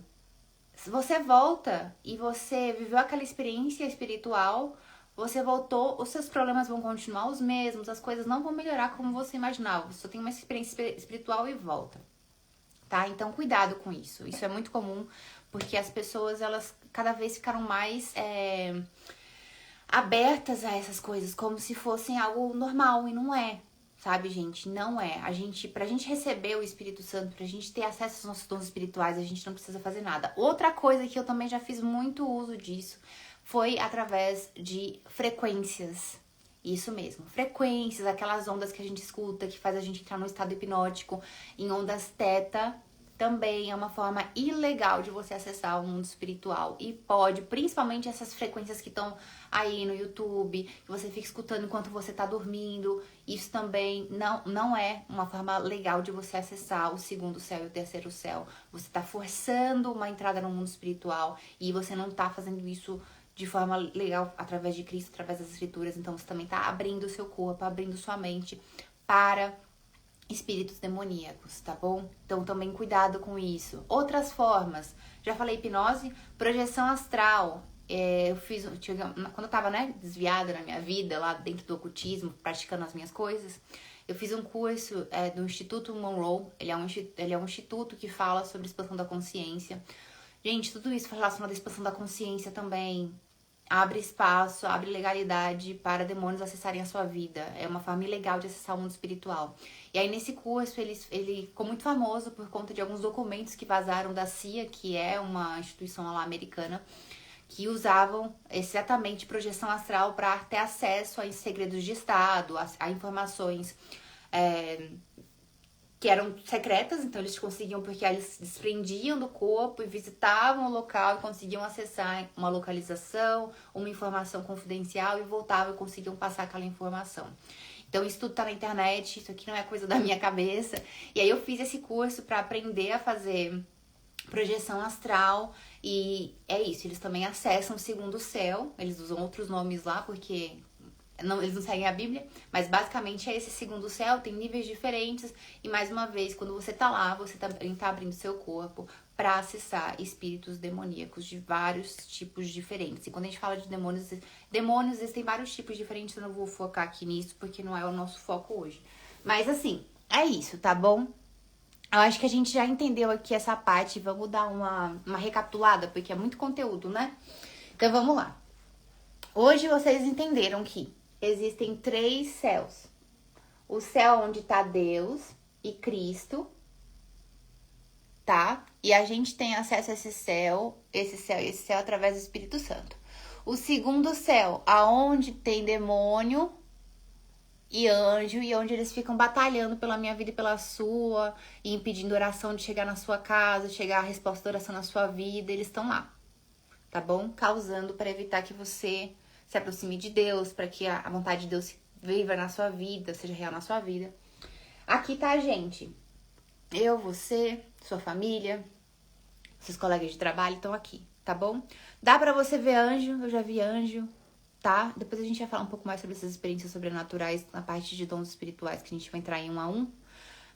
Se você volta e você viveu aquela experiência espiritual, você voltou, os seus problemas vão continuar os mesmos, as coisas não vão melhorar como você imaginava. Você só tem uma experiência espiritual e volta. Tá? Então, cuidado com isso. Isso é muito comum, porque as pessoas, elas cada vez ficaram mais abertas a essas coisas, como se fossem algo normal, e não é, sabe, gente? Não é. Pra gente receber o Espírito Santo, pra gente ter acesso aos nossos dons espirituais, a gente não precisa fazer nada. Outra coisa que eu também já fiz muito uso disso, foi através de frequências. Isso mesmo, frequências, aquelas ondas que a gente escuta, que faz a gente entrar num estado hipnótico, em ondas teta, também é uma forma ilegal de você acessar o mundo espiritual. E pode, principalmente essas frequências que estão aí no YouTube, que você fica escutando enquanto você tá dormindo, isso também não é uma forma legal de você acessar o segundo céu e o terceiro céu. Você tá forçando uma entrada no mundo espiritual e você não tá fazendo isso de forma legal, através de Cristo, através das Escrituras. Então, você também tá abrindo o seu corpo, abrindo sua mente para espíritos demoníacos, tá bom? Então, também cuidado com isso. Outras formas, já falei hipnose, projeção astral. Eu fiz, quando eu tava, né, desviada na minha vida, lá dentro do ocultismo, praticando as minhas coisas, eu fiz um curso do Instituto Monroe. Ele é um instituto que fala sobre expansão da consciência. Gente, tudo isso relacionado à expansão da consciência também abre espaço, abre legalidade para demônios acessarem a sua vida. É uma forma ilegal de acessar o mundo espiritual. E aí, nesse curso, ele ficou muito famoso por conta de alguns documentos que vazaram da CIA, que é uma instituição lá americana, que usavam exatamente projeção astral para ter acesso a segredos de Estado, a informações que eram secretas, então eles conseguiam, porque eles se desprendiam do corpo e visitavam o local e conseguiam acessar uma localização, uma informação confidencial e voltavam e conseguiam passar aquela informação. Então isso tudo tá na internet, isso aqui não é coisa da minha cabeça. E aí eu fiz esse curso para aprender a fazer projeção astral e é isso, eles também acessam o segundo céu, eles usam outros nomes lá porque... eles não seguem a Bíblia, mas basicamente é esse segundo céu, tem níveis diferentes. E mais uma vez, quando você tá lá, você também tá abrindo seu corpo para acessar espíritos demoníacos de vários tipos diferentes. E quando a gente fala de demônios existem vários tipos diferentes, eu não vou focar aqui nisso, porque não é o nosso foco hoje. Mas assim, é isso, tá bom? Eu acho que a gente já entendeu aqui essa parte, vamos dar uma recapitulada, porque é muito conteúdo, né? Então vamos lá. Hoje vocês entenderam que existem 3 céus. O céu onde tá Deus e Cristo, tá? E a gente tem acesso a esse céu e esse céu através do Espírito Santo. O segundo céu, aonde tem demônio e anjo, e onde eles ficam batalhando pela minha vida e pela sua, e impedindo oração de chegar na sua casa, chegar a resposta da oração na sua vida, eles estão lá, tá bom? Causando para evitar que você se aproxime de Deus, para que a vontade de Deus viva na sua vida, seja real na sua vida. Aqui tá a gente. Eu, você, sua família, seus colegas de trabalho estão aqui, tá bom? Dá pra você ver anjo, eu já vi anjo. tá? Depois a gente vai falar um pouco mais sobre essas experiências sobrenaturais na parte de dons espirituais, que a gente vai entrar em um a um.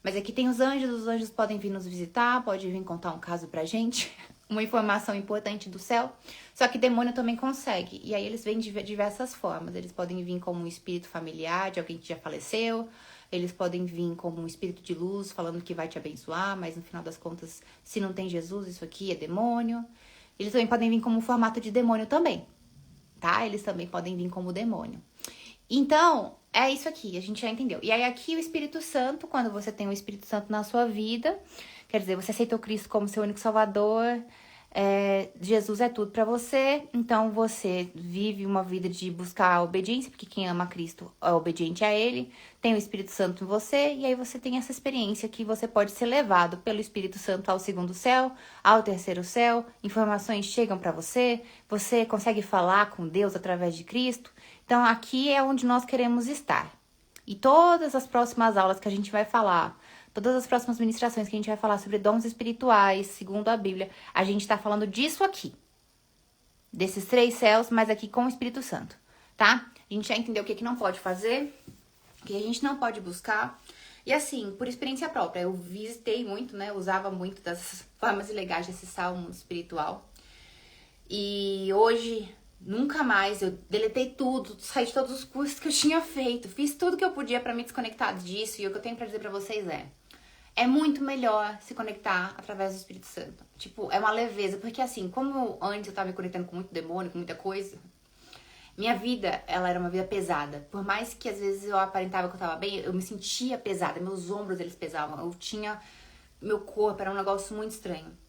Mas aqui tem os anjos podem vir nos visitar, pode vir contar um caso pra gente, uma informação importante do céu. Só que demônio também consegue, e aí eles vêm de diversas formas. Eles podem vir como um espírito familiar de alguém que já faleceu, eles podem vir como um espírito de luz falando que vai te abençoar, mas no final das contas, se não tem Jesus, isso aqui é demônio. Eles também podem vir como um formato de demônio também, tá? Eles também podem vir como demônio. Então, é isso aqui, a gente já entendeu. E aí aqui o Espírito Santo, quando você tem o Espírito Santo na sua vida, quer dizer, você aceitou Cristo como seu único salvador, Jesus é tudo pra você, então você vive uma vida de buscar a obediência, porque quem ama Cristo é obediente a Ele, tem o Espírito Santo em você, e aí você tem essa experiência que você pode ser levado pelo Espírito Santo ao segundo céu, ao terceiro céu, informações chegam pra você, você consegue falar com Deus através de Cristo. Então, aqui é onde nós queremos estar. E todas as próximas aulas que a gente vai falar, todas as próximas ministrações que a gente vai falar sobre dons espirituais, segundo a Bíblia, a gente tá falando disso aqui. Desses 3 céus, mas aqui com o Espírito Santo, tá? A gente já entendeu o que não pode fazer, o que a gente não pode buscar. E assim, por experiência própria, eu visitei muito, né? Eu usava muito das formas ilegais de acessar o mundo espiritual. E hoje... Nunca mais, eu deletei tudo, saí de todos os cursos que eu tinha feito, fiz tudo que eu podia pra me desconectar disso, e o que eu tenho pra dizer pra vocês é muito melhor se conectar através do Espírito Santo. Tipo, é uma leveza, porque assim, como antes eu tava me conectando com muito demônio, com muita coisa, minha vida, ela era uma vida pesada. Por mais que às vezes eu aparentava que eu tava bem, eu me sentia pesada, meus ombros eles pesavam, eu tinha, meu corpo era um negócio muito estranho.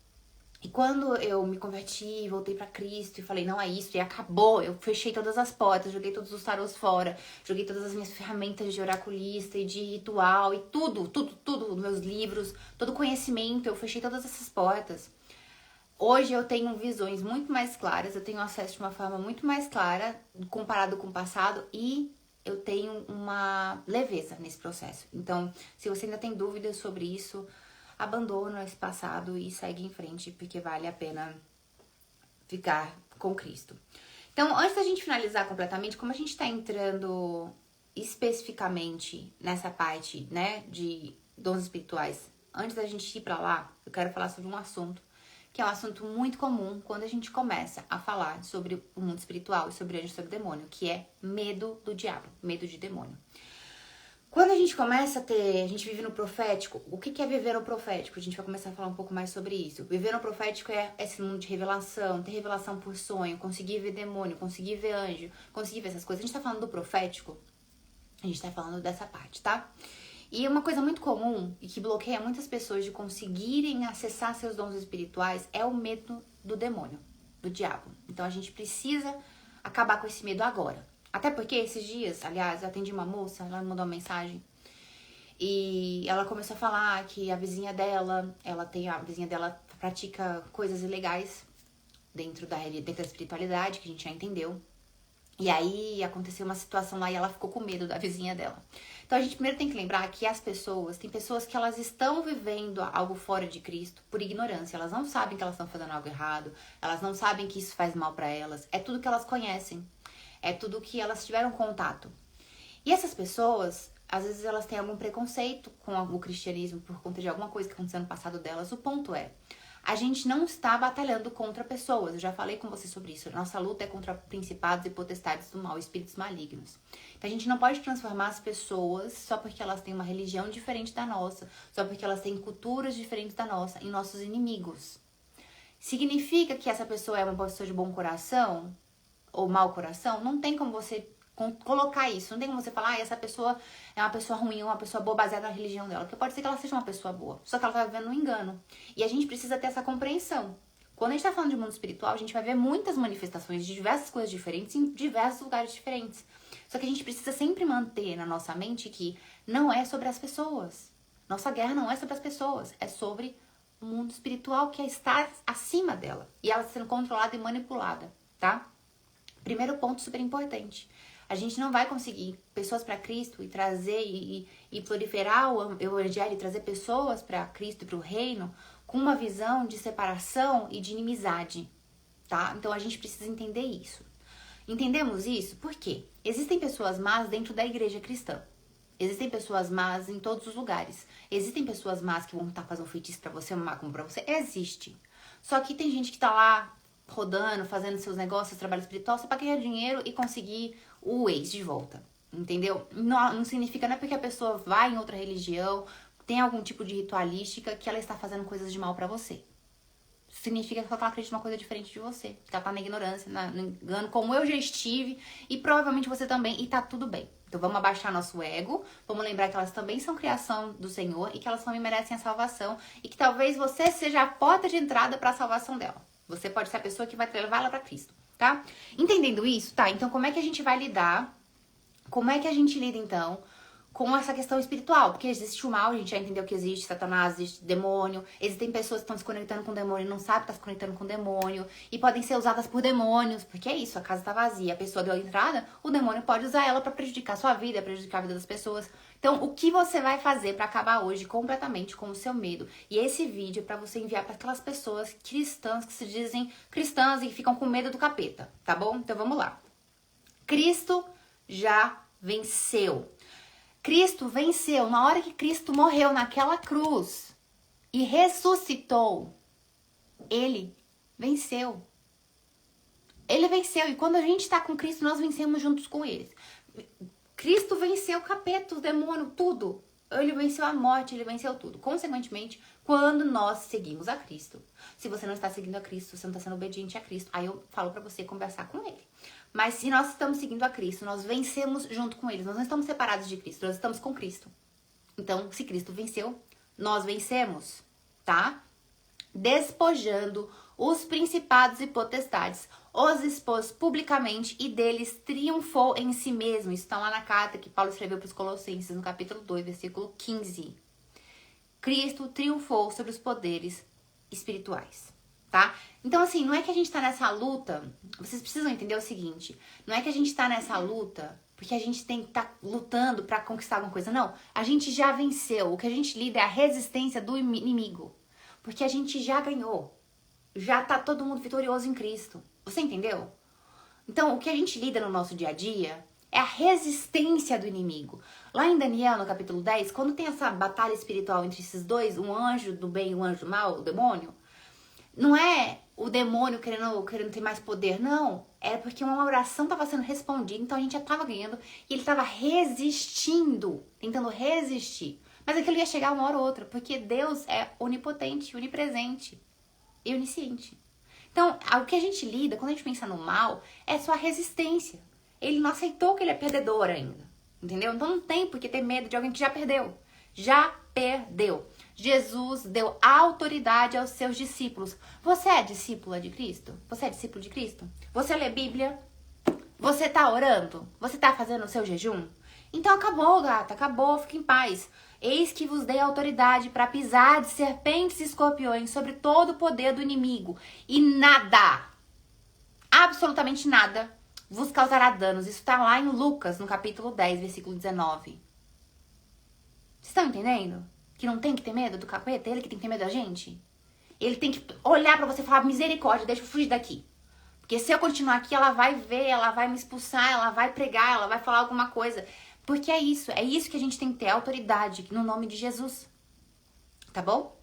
E quando eu me converti, voltei pra Cristo e falei, não é isso, e acabou, eu fechei todas as portas, joguei todos os tarôs fora, joguei todas as minhas ferramentas de oraculista e de ritual e tudo, meus livros, todo conhecimento, eu fechei todas essas portas. Hoje eu tenho visões muito mais claras, eu tenho acesso de uma forma muito mais clara comparado com o passado e eu tenho uma leveza nesse processo. Então, se você ainda tem dúvidas sobre isso, abandona esse passado e segue em frente, porque vale a pena ficar com Cristo. Então, antes da gente finalizar completamente, como a gente tá entrando especificamente nessa parte, né, de dons espirituais, antes da gente ir pra lá, eu quero falar sobre um assunto, que é um assunto muito comum quando a gente começa a falar sobre o mundo espiritual e sobre anjo e sobre demônio, que é medo do diabo, medo de demônio. Quando a gente começa a gente vive no profético, o que é viver no profético? A gente vai começar a falar um pouco mais sobre isso. Viver no profético é esse mundo de revelação, ter revelação por sonho, conseguir ver demônio, conseguir ver anjo, conseguir ver essas coisas. A gente tá falando do profético, a gente tá falando dessa parte, tá? E uma coisa muito comum e que bloqueia muitas pessoas de conseguirem acessar seus dons espirituais é o medo do demônio, do diabo. Então a gente precisa acabar com esse medo agora. Até porque esses dias, aliás, eu atendi uma moça, ela me mandou uma mensagem e ela começou a falar que a vizinha dela, a vizinha dela pratica coisas ilegais dentro da espiritualidade, que a gente já entendeu. E aí aconteceu uma situação lá e ela ficou com medo da vizinha dela. Então a gente primeiro tem que lembrar que tem pessoas que elas estão vivendo algo fora de Cristo por ignorância. Elas não sabem que elas estão fazendo algo errado, elas não sabem que isso faz mal pra elas. É tudo que elas conhecem. É tudo que elas tiveram contato. E essas pessoas, às vezes elas têm algum preconceito com o cristianismo por conta de alguma coisa que aconteceu no passado delas. O ponto é, a gente não está batalhando contra pessoas. Eu já falei com você sobre isso. Nossa luta é contra principados e potestades do mal, espíritos malignos. Então a gente não pode transformar as pessoas só porque elas têm uma religião diferente da nossa, só porque elas têm culturas diferentes da nossa, em nossos inimigos. Significa que essa pessoa é uma pessoa de bom coração? Ou mau coração, não tem como você colocar isso, não tem como você falar, essa pessoa é uma pessoa ruim, uma pessoa boa baseada na religião dela, porque pode ser que ela seja uma pessoa boa, só que ela tá vivendo um engano. E a gente precisa ter essa compreensão. Quando a gente tá falando de mundo espiritual, a gente vai ver muitas manifestações de diversas coisas diferentes em diversos lugares diferentes. Só que a gente precisa sempre manter na nossa mente que não é sobre as pessoas. Nossa guerra não é sobre as pessoas, é sobre o mundo espiritual que está acima dela. E ela sendo controlada e manipulada, tá? Primeiro ponto super importante. A gente não vai conseguir pessoas para Cristo e trazer e proliferar o evangelho e trazer pessoas para Cristo e para o reino com uma visão de separação e de inimizade, tá? Então a gente precisa entender isso. Entendemos isso? Por quê? Existem pessoas más dentro da igreja cristã. Existem pessoas más em todos os lugares. Existem pessoas más que vão tentar fazer um feitiço pra você, uma macumba pra você. Existe. Só que tem gente que tá lá rodando, fazendo seus negócios, seu trabalho espiritual, só pra ganhar dinheiro e conseguir o ex de volta. Entendeu? Não significa, não é porque a pessoa vai em outra religião, tem algum tipo de ritualística, que ela está fazendo coisas de mal pra você. Significa que ela acredita em uma coisa diferente de você. Que ela tá na ignorância, no engano, como eu já estive, e provavelmente você também, e tá tudo bem. Então vamos abaixar nosso ego, vamos lembrar que elas também são criação do Senhor e que elas também merecem a salvação e que talvez você seja a porta de entrada para a salvação dela. Você pode ser a pessoa que vai levar ela para Cristo, tá? Entendendo isso, tá? Então como é que a gente vai lidar? Como é que a gente lida então com essa questão espiritual? Porque existe o mal, a gente já entendeu que existe Satanás, existe demônio. Existem pessoas que estão se conectando com o demônio e não sabem que estão se conectando com o demônio. E podem ser usadas por demônios, porque é isso, a casa tá vazia. A pessoa deu a entrada, o demônio pode usar ela pra prejudicar a sua vida, prejudicar a vida das pessoas. Então, o que você vai fazer pra acabar hoje completamente com o seu medo? E esse vídeo é pra você enviar pra aquelas pessoas cristãs que se dizem cristãs e que ficam com medo do capeta, tá bom? Então, vamos lá. Cristo já venceu. Cristo venceu. Na hora que Cristo morreu naquela cruz e ressuscitou, ele venceu. Ele venceu. E quando a gente está com Cristo, nós vencemos juntos com ele. Cristo venceu o capeta, o demônio, tudo. Ele venceu a morte, ele venceu tudo. Consequentemente, quando nós seguimos a Cristo. Se você não está seguindo a Cristo, você não está sendo obediente a Cristo, aí eu falo pra você conversar com ele. Mas se nós estamos seguindo a Cristo, nós vencemos junto com ele. Nós não estamos separados de Cristo, nós estamos com Cristo. Então, se Cristo venceu, nós vencemos, tá? Despojando os principados e potestades, os expôs publicamente e deles triunfou em si mesmo. Isso está lá na carta que Paulo escreveu para os Colossenses, no capítulo 2, versículo 15. Cristo triunfou sobre os poderes espirituais, tá? Então, assim, não é que a gente tá nessa luta, vocês precisam entender o seguinte, não é que a gente tá nessa luta porque a gente tem que estar lutando para conquistar alguma coisa, não. A gente já venceu, o que a gente lida é a resistência do inimigo, porque a gente já ganhou, já tá todo mundo vitorioso em Cristo, você entendeu? Então, o que a gente lida no nosso dia a dia é a resistência do inimigo. Lá em Daniel, no capítulo 10, quando tem essa batalha espiritual entre esses dois, um anjo do bem e um anjo do mal, o demônio, não é o demônio querendo ter mais poder, não. É porque uma oração estava sendo respondida, então a gente já estava ganhando e ele estava resistindo, tentando resistir. Mas aquilo ia chegar uma hora ou outra, porque Deus é onipotente, onipresente e onisciente. Então, o que a gente lida, quando a gente pensa no mal, é só a resistência. Ele não aceitou que ele é perdedor ainda, entendeu? Então não tem por que ter medo de alguém que já perdeu. Já perdeu. Jesus deu autoridade aos seus discípulos. Você é discípula de Cristo? Você é discípulo de Cristo? Você lê Bíblia? Você tá orando? Você tá fazendo o seu jejum? Então acabou, gata, acabou, fica em paz. Eis que vos dei autoridade para pisar de serpentes e escorpiões sobre todo o poder do inimigo. E nada, absolutamente nada, vos causará danos. Isso tá lá em Lucas, no capítulo 10, versículo 19. Vocês estão entendendo? Que não tem que ter medo do capeta, ele que tem que ter medo da gente. Ele tem que olhar pra você e falar, misericórdia, deixa eu fugir daqui. Porque se eu continuar aqui, ela vai ver, ela vai me expulsar, ela vai pregar, ela vai falar alguma coisa. Porque é isso que a gente tem que ter, autoridade, no nome de Jesus. Tá bom?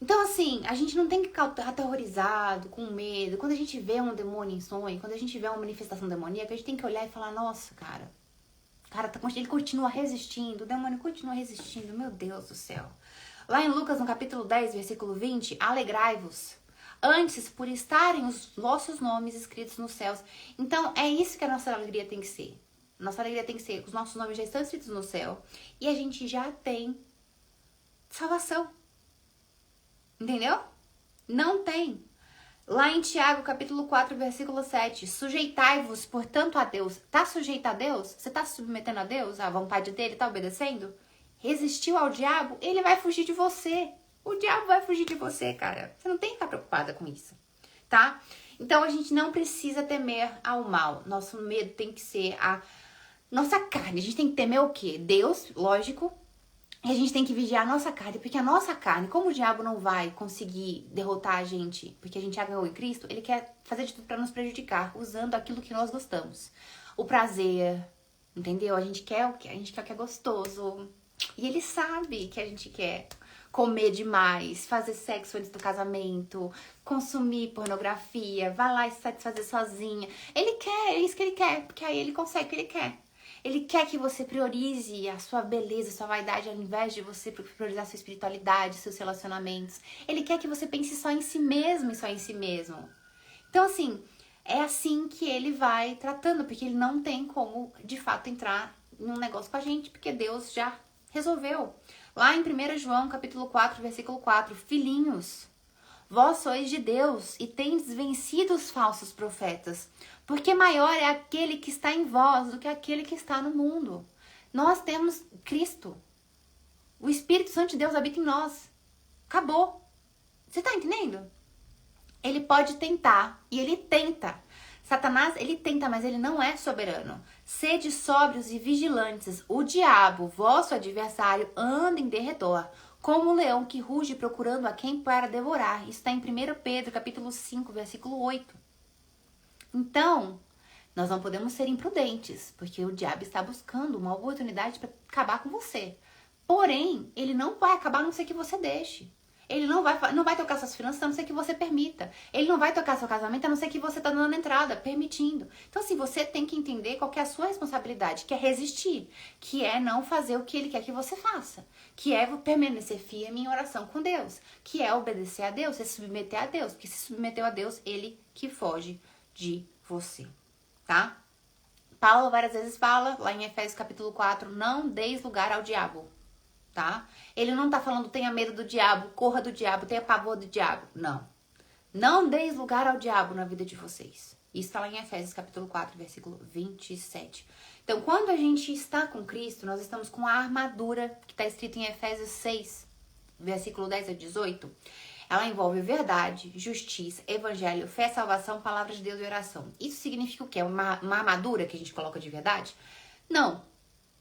Então, assim, a gente não tem que ficar aterrorizado, com medo. Quando a gente vê um demônio em sonho, quando a gente vê uma manifestação demoníaca, a gente tem que olhar e falar, nossa, cara, ele continua resistindo, o demônio continua resistindo, meu Deus do céu. Lá em Lucas, no capítulo 10, versículo 20, alegrai-vos, antes por estarem os vossos nomes escritos nos céus. Então, é isso que a nossa alegria tem que ser. Nossa alegria tem que ser, os nossos nomes já estão escritos no céu e a gente já tem salvação. Entendeu? Não tem. Lá em Tiago, capítulo 4, versículo 7, sujeitai-vos, portanto, a Deus. Tá sujeito a Deus? Você tá se submetendo a Deus? À vontade dele? Tá obedecendo? Resistiu ao diabo? Ele vai fugir de você. O diabo vai fugir de você, cara. Você não tem que estar preocupada com isso, tá? Então, a gente não precisa temer ao mal. Nosso medo tem que ser a nossa carne. A gente tem que temer o quê? Deus, lógico. E a gente tem que vigiar a nossa carne, porque a nossa carne, como o diabo não vai conseguir derrotar a gente, porque a gente já ganhou em Cristo, ele quer fazer de tudo para nos prejudicar, usando aquilo que nós gostamos. O prazer, entendeu? A gente quer o que? A gente quer o que é gostoso. E ele sabe que a gente quer comer demais, fazer sexo antes do casamento, consumir pornografia, vai lá e se satisfazer sozinha. Ele quer, é isso que ele quer, porque aí ele consegue o que ele quer. Ele quer que você priorize a sua beleza, a sua vaidade, ao invés de você priorizar a sua espiritualidade, seus relacionamentos. Ele quer que você pense só em si mesmo e só em si mesmo. Então, assim, é assim que ele vai tratando, porque ele não tem como, de fato, entrar num negócio com a gente, porque Deus já resolveu. Lá em 1 João, capítulo 4, versículo 4, filhinhos, vós sois de Deus e tendes vencido os falsos profetas, porque maior é aquele que está em vós do que aquele que está no mundo. Nós temos Cristo. O Espírito Santo de Deus habita em nós. Acabou. Você tá entendendo? Ele pode tentar, e ele tenta. Satanás, ele tenta, mas ele não é soberano. Sede sóbrios e vigilantes. O diabo, vosso adversário, anda em derredor, como um leão que ruge procurando a quem para devorar. Isso está em 1 Pedro, capítulo 5, versículo 8. Então, nós não podemos ser imprudentes, porque o diabo está buscando uma oportunidade para acabar com você. Porém, ele não vai acabar a não ser que você deixe. Ele não vai tocar suas finanças a não ser que você permita. Ele não vai tocar seu casamento a não ser que você está dando entrada, permitindo. Então, assim, você tem que entender qual que é a sua responsabilidade, que é resistir, que é não fazer o que ele quer que você faça, que é permanecer firme em oração com Deus, que é obedecer a Deus, se submeter a Deus, porque se submeteu a Deus, ele que foge de você, tá? Paulo várias vezes fala, lá em Efésios capítulo 4, não deis lugar ao diabo, tá? Ele não tá falando tenha medo do diabo, corra do diabo, tenha pavor do diabo. Não. Não deis lugar ao diabo na vida de vocês. Isso tá lá em Efésios capítulo 4, versículo 27. Então, quando a gente está com Cristo, nós estamos com a armadura que está escrito em Efésios 6, versículo 10 a 18. Ela envolve verdade, justiça, evangelho, fé, salvação, palavra de Deus e oração. Isso significa o quê? Uma armadura que a gente coloca de verdade? Não.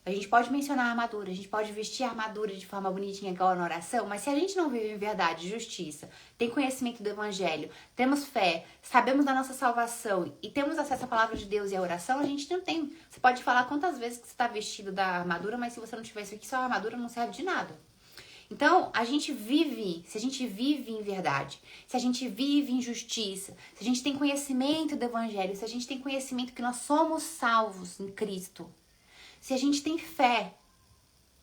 A gente pode mencionar a armadura, a gente pode vestir a armadura de forma bonitinha igual na oração, mas se a gente não vive em verdade, justiça, tem conhecimento do evangelho, temos fé, sabemos da nossa salvação e temos acesso à palavra de Deus e à oração, a gente não tem. Você pode falar quantas vezes que você está vestido da armadura, mas se você não tiver isso aqui, sua armadura não serve de nada. Então, a gente vive, se a gente vive em verdade, se a gente vive em justiça, se a gente tem conhecimento do evangelho, se a gente tem conhecimento que nós somos salvos em Cristo, se a gente tem fé,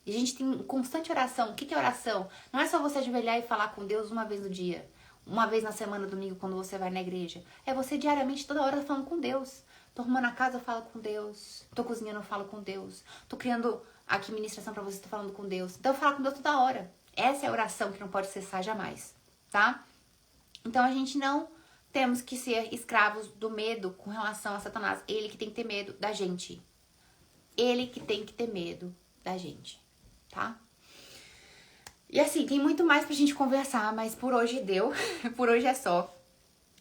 e a gente tem constante oração. O que é oração? Não é só você ajoelhar e falar com Deus uma vez no dia, uma vez na semana, domingo, quando você vai na igreja. É você diariamente, toda hora, falando com Deus. Tô arrumando a casa, eu falo com Deus. Tô cozinhando, eu falo com Deus. Tô criando aqui ministração pra você, tô falando com Deus. Então, eu falo com Deus toda hora. Essa é a oração que não pode cessar jamais, tá? Então, a gente não temos que ser escravos do medo com relação a Satanás. Ele que tem que ter medo da gente. Ele que tem que ter medo da gente, tá? E assim, tem muito mais pra gente conversar, mas por hoje deu. Por hoje é só.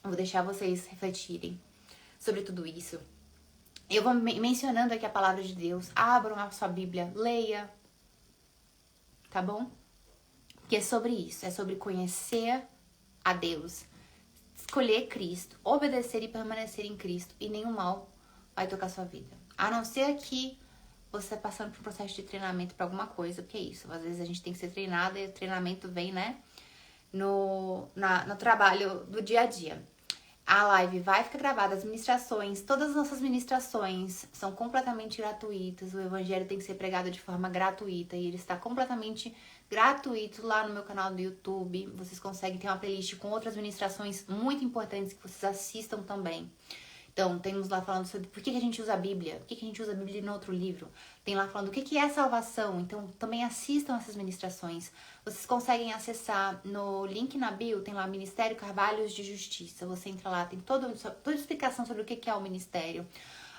Eu vou deixar vocês refletirem sobre tudo isso. Eu vou mencionando aqui a palavra de Deus. Abram a sua Bíblia, leia. Tá bom? Porque é sobre isso. É sobre conhecer a Deus. Escolher Cristo. Obedecer e permanecer em Cristo. E nenhum mal vai tocar a sua vida. A não ser que você tá passando por um processo de treinamento pra alguma coisa, porque é isso. Às vezes a gente tem que ser treinado e o treinamento vem, né, no trabalho do dia a dia. A live vai ficar gravada, as ministrações, todas as nossas ministrações são completamente gratuitas. O evangelho tem que ser pregado de forma gratuita e ele está completamente gratuito lá no meu canal do YouTube. Vocês conseguem ter uma playlist com outras ministrações muito importantes que vocês assistam também. Então, temos lá falando sobre por que a gente usa a Bíblia, por que a gente usa a Bíblia em outro livro. Tem lá falando o que é salvação. Então, também assistam essas ministrações. Vocês conseguem acessar no link na bio, tem lá Ministério Carvalhos de Justiça. Você entra lá, tem toda a explicação sobre o que é o ministério.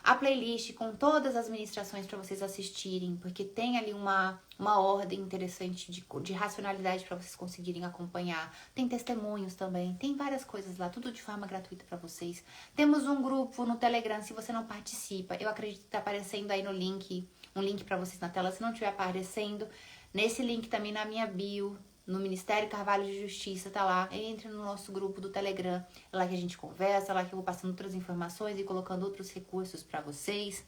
A playlist com todas as ministrações para vocês assistirem, porque tem ali uma ordem interessante de racionalidade para vocês conseguirem acompanhar. Tem testemunhos também, tem várias coisas lá, tudo de forma gratuita para vocês. Temos um grupo no Telegram, se você não participa, eu acredito que tá aparecendo aí no link, um link para vocês na tela. Se não estiver aparecendo, Nesse link também na minha bio, no Ministério Carvalho de Justiça, tá lá. Entre no nosso grupo do Telegram, é lá que a gente conversa, é lá que eu vou passando outras informações e colocando outros recursos para vocês.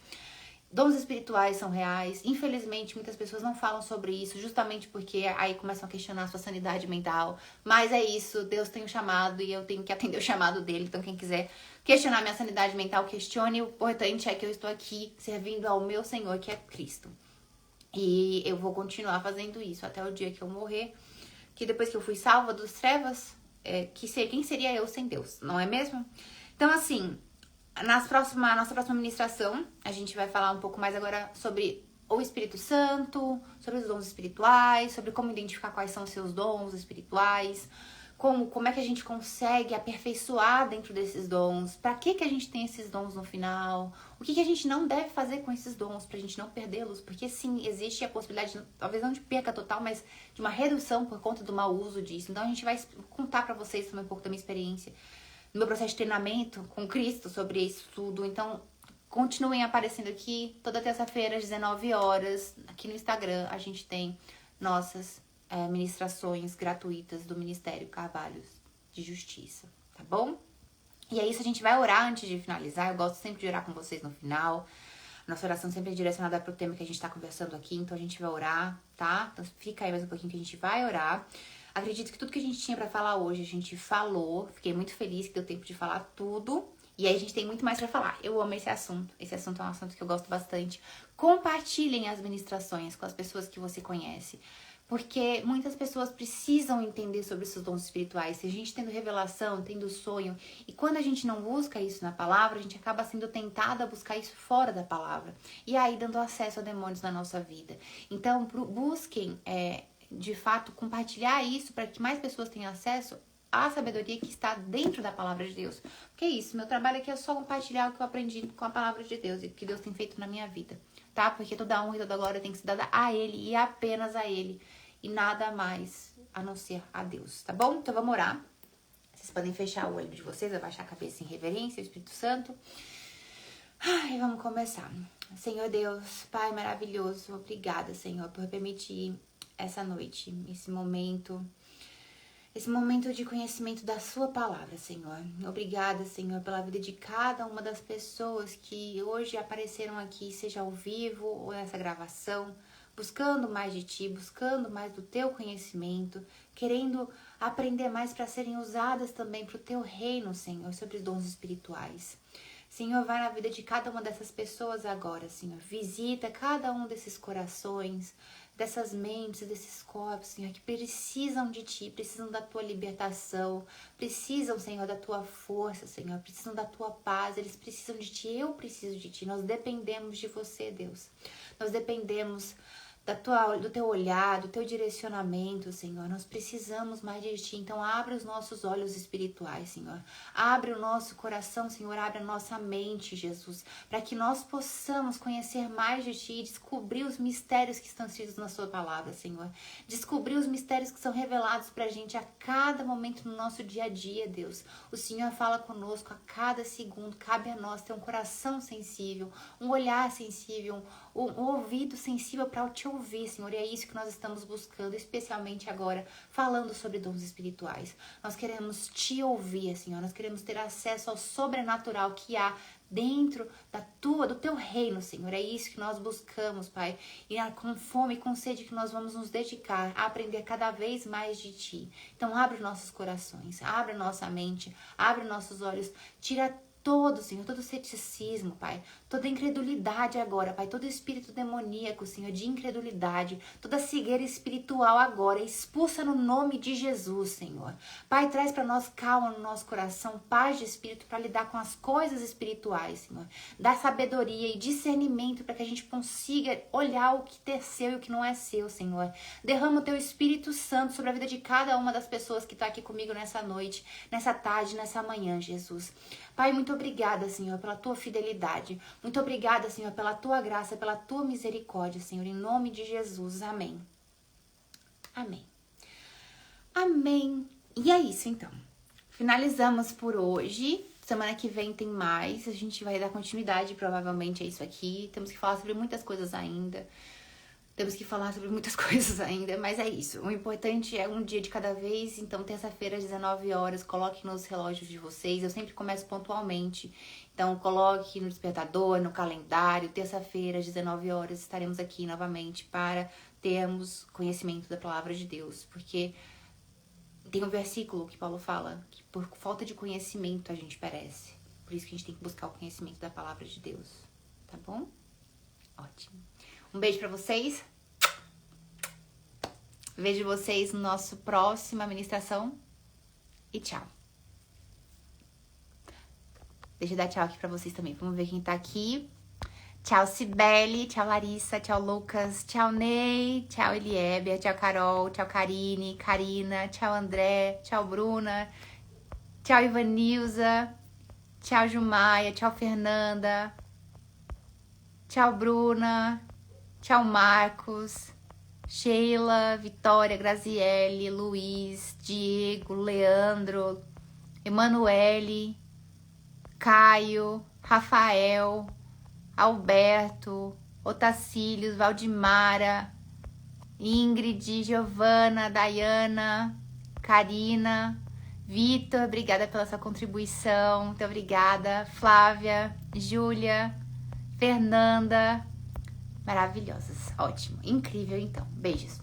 Dons espirituais são reais. Infelizmente, muitas pessoas não falam sobre isso, justamente porque aí começam a questionar a sua sanidade mental. Mas é isso, Deus tem um chamado e eu tenho que atender o chamado dele. Então, quem quiser questionar minha sanidade mental, questione. O importante é que eu estou aqui servindo ao meu Senhor, que é Cristo. E eu vou continuar fazendo isso até o dia que eu morrer. Que depois que eu fui salva dos trevas, quem seria eu sem Deus, não é mesmo? Então, assim, nossa próxima ministração, a gente vai falar um pouco mais agora sobre o Espírito Santo, sobre os dons espirituais, sobre como identificar quais são os seus dons espirituais, como é que a gente consegue aperfeiçoar dentro desses dons, pra que a gente tem esses dons no final, o que a gente não deve fazer com esses dons pra gente não perdê-los, porque sim, existe a possibilidade, talvez não de perca total, mas de uma redução por conta do mau uso disso. Então a gente vai contar pra vocês também um pouco da minha experiência, no meu processo de treinamento com Cristo sobre isso tudo. Então continuem aparecendo aqui, toda terça-feira às 19 horas, aqui no Instagram a gente tem nossas ministrações gratuitas do Ministério Carvalhos de Justiça, tá bom? E é isso, a gente vai orar antes de finalizar. Eu gosto sempre de orar com vocês no final. Nossa oração sempre é direcionada para o tema que a gente tá conversando aqui, então a gente vai orar, tá? Então fica aí mais um pouquinho que a gente vai orar. Acredito que tudo que a gente tinha para falar hoje, a gente falou. Fiquei muito feliz que deu tempo de falar tudo. E aí a gente tem muito mais para falar. Eu amo esse assunto. Esse assunto é um assunto que eu gosto bastante. Compartilhem as ministrações com as pessoas que você conhece. Porque muitas pessoas precisam entender sobre esses dons espirituais. Se a gente tendo revelação, tendo sonho, e quando a gente não busca isso na palavra, a gente acaba sendo tentada a buscar isso fora da palavra. E aí dando acesso a demônios na nossa vida. Então, busquem, de fato, compartilhar isso para que mais pessoas tenham acesso à sabedoria que está dentro da palavra de Deus. Porque é isso, meu trabalho aqui é só compartilhar o que eu aprendi com a palavra de Deus e o que Deus tem feito na minha vida. Tá? Porque toda a honra e toda a glória tem que ser dada a Ele e apenas a Ele. E nada mais a não ser a Deus, tá bom? Então vamos orar. Vocês podem fechar o olho de vocês, abaixar a cabeça em reverência ao Espírito Santo. E vamos começar. Senhor Deus, Pai maravilhoso, obrigada, Senhor, por permitir essa noite, esse momento de conhecimento da sua palavra, Senhor. Obrigada, Senhor, pela vida de cada uma das pessoas que hoje apareceram aqui, seja ao vivo ou nessa gravação, buscando mais de Ti, buscando mais do Teu conhecimento, querendo aprender mais para serem usadas também para o Teu reino, Senhor, sobre os dons espirituais. Senhor, vai na vida de cada uma dessas pessoas agora, Senhor. Visita cada um desses corações, dessas mentes, desses corpos, Senhor, que precisam de Ti, precisam da Tua libertação, precisam, Senhor, da Tua força, Senhor, precisam da Tua paz, eles precisam de Ti, eu preciso de Ti, nós dependemos de Você, Deus. Nós dependemos do Teu olhar, do Teu direcionamento, Senhor. Nós precisamos mais de Ti. Então, abre os nossos olhos espirituais, Senhor. Abre o nosso coração, Senhor. Abre a nossa mente, Jesus. Para que nós possamos conhecer mais de Ti e descobrir os mistérios que estão escritos na Sua palavra, Senhor. Descobrir os mistérios que são revelados pra gente a cada momento no nosso dia a dia, Deus. O Senhor fala conosco a cada segundo. Cabe a nós ter um coração sensível, um olhar sensível, um ouvido sensível para Te ouvir, Senhor, e é isso que nós estamos buscando, especialmente agora, falando sobre dons espirituais. Nós queremos Te ouvir, Senhor, nós queremos ter acesso ao sobrenatural que há dentro do Teu reino, Senhor. É isso que nós buscamos, Pai, e com fome e com sede que nós vamos nos dedicar a aprender cada vez mais de Ti. Então, abre os nossos corações, abre a nossa mente, abre nossos olhos, tira todo, Senhor, todo ceticismo, Pai, toda incredulidade agora, Pai, todo espírito demoníaco, Senhor, de incredulidade, toda cegueira espiritual agora, expulsa no nome de Jesus, Senhor. Pai, traz para nós calma no nosso coração, paz de espírito para lidar com as coisas espirituais, Senhor. Dá sabedoria e discernimento para que a gente consiga olhar o que é seu e o que não é seu, Senhor. Derrama o Teu Espírito Santo sobre a vida de cada uma das pessoas que está aqui comigo nessa noite, nessa tarde, nessa manhã, Jesus. Pai, muito obrigada, Senhor, pela Tua fidelidade. Muito obrigada, Senhor, pela Tua graça, pela Tua misericórdia, Senhor, em nome de Jesus. Amém. Amém. Amém. E é isso, então. Finalizamos por hoje. Semana que vem tem mais. A gente vai dar continuidade, provavelmente, a isso aqui. Temos que falar sobre muitas coisas ainda. Temos que falar sobre muitas coisas ainda, mas é isso. O importante é um dia de cada vez. Então, terça-feira, às 19 horas, coloque nos relógios de vocês. Eu sempre começo pontualmente. Então, coloque no despertador, no calendário. Terça-feira, às 19 horas, estaremos aqui novamente para termos conhecimento da palavra de Deus. Porque tem um versículo que Paulo fala que por falta de conhecimento a gente perece. Por isso que a gente tem que buscar o conhecimento da palavra de Deus. Tá bom? Ótimo. Um beijo pra vocês. Vejo vocês no nosso próxima ministração. E tchau. Deixa eu dar tchau aqui pra vocês também. Vamos ver quem tá aqui. Tchau, Cibele. Tchau, Larissa. Tchau, Lucas. Tchau, Ney. Tchau, Elieber. Tchau, Carol. Tchau, Karine. Karina. Tchau, André. Tchau, Bruna. Tchau, Ivanilza. Tchau, Jumaia. Tchau, Fernanda. Tchau, Bruna. Tchau, Marcos. Sheila, Vitória, Graziele, Luiz, Diego, Leandro, Emanuele, Caio, Rafael, Alberto, Otacílios, Valdimara, Ingrid, Giovana, Dayana, Karina, Vitor, obrigada pela sua contribuição, muito obrigada, Flávia, Júlia, Fernanda, maravilhosas, ótimo, incrível então, beijos.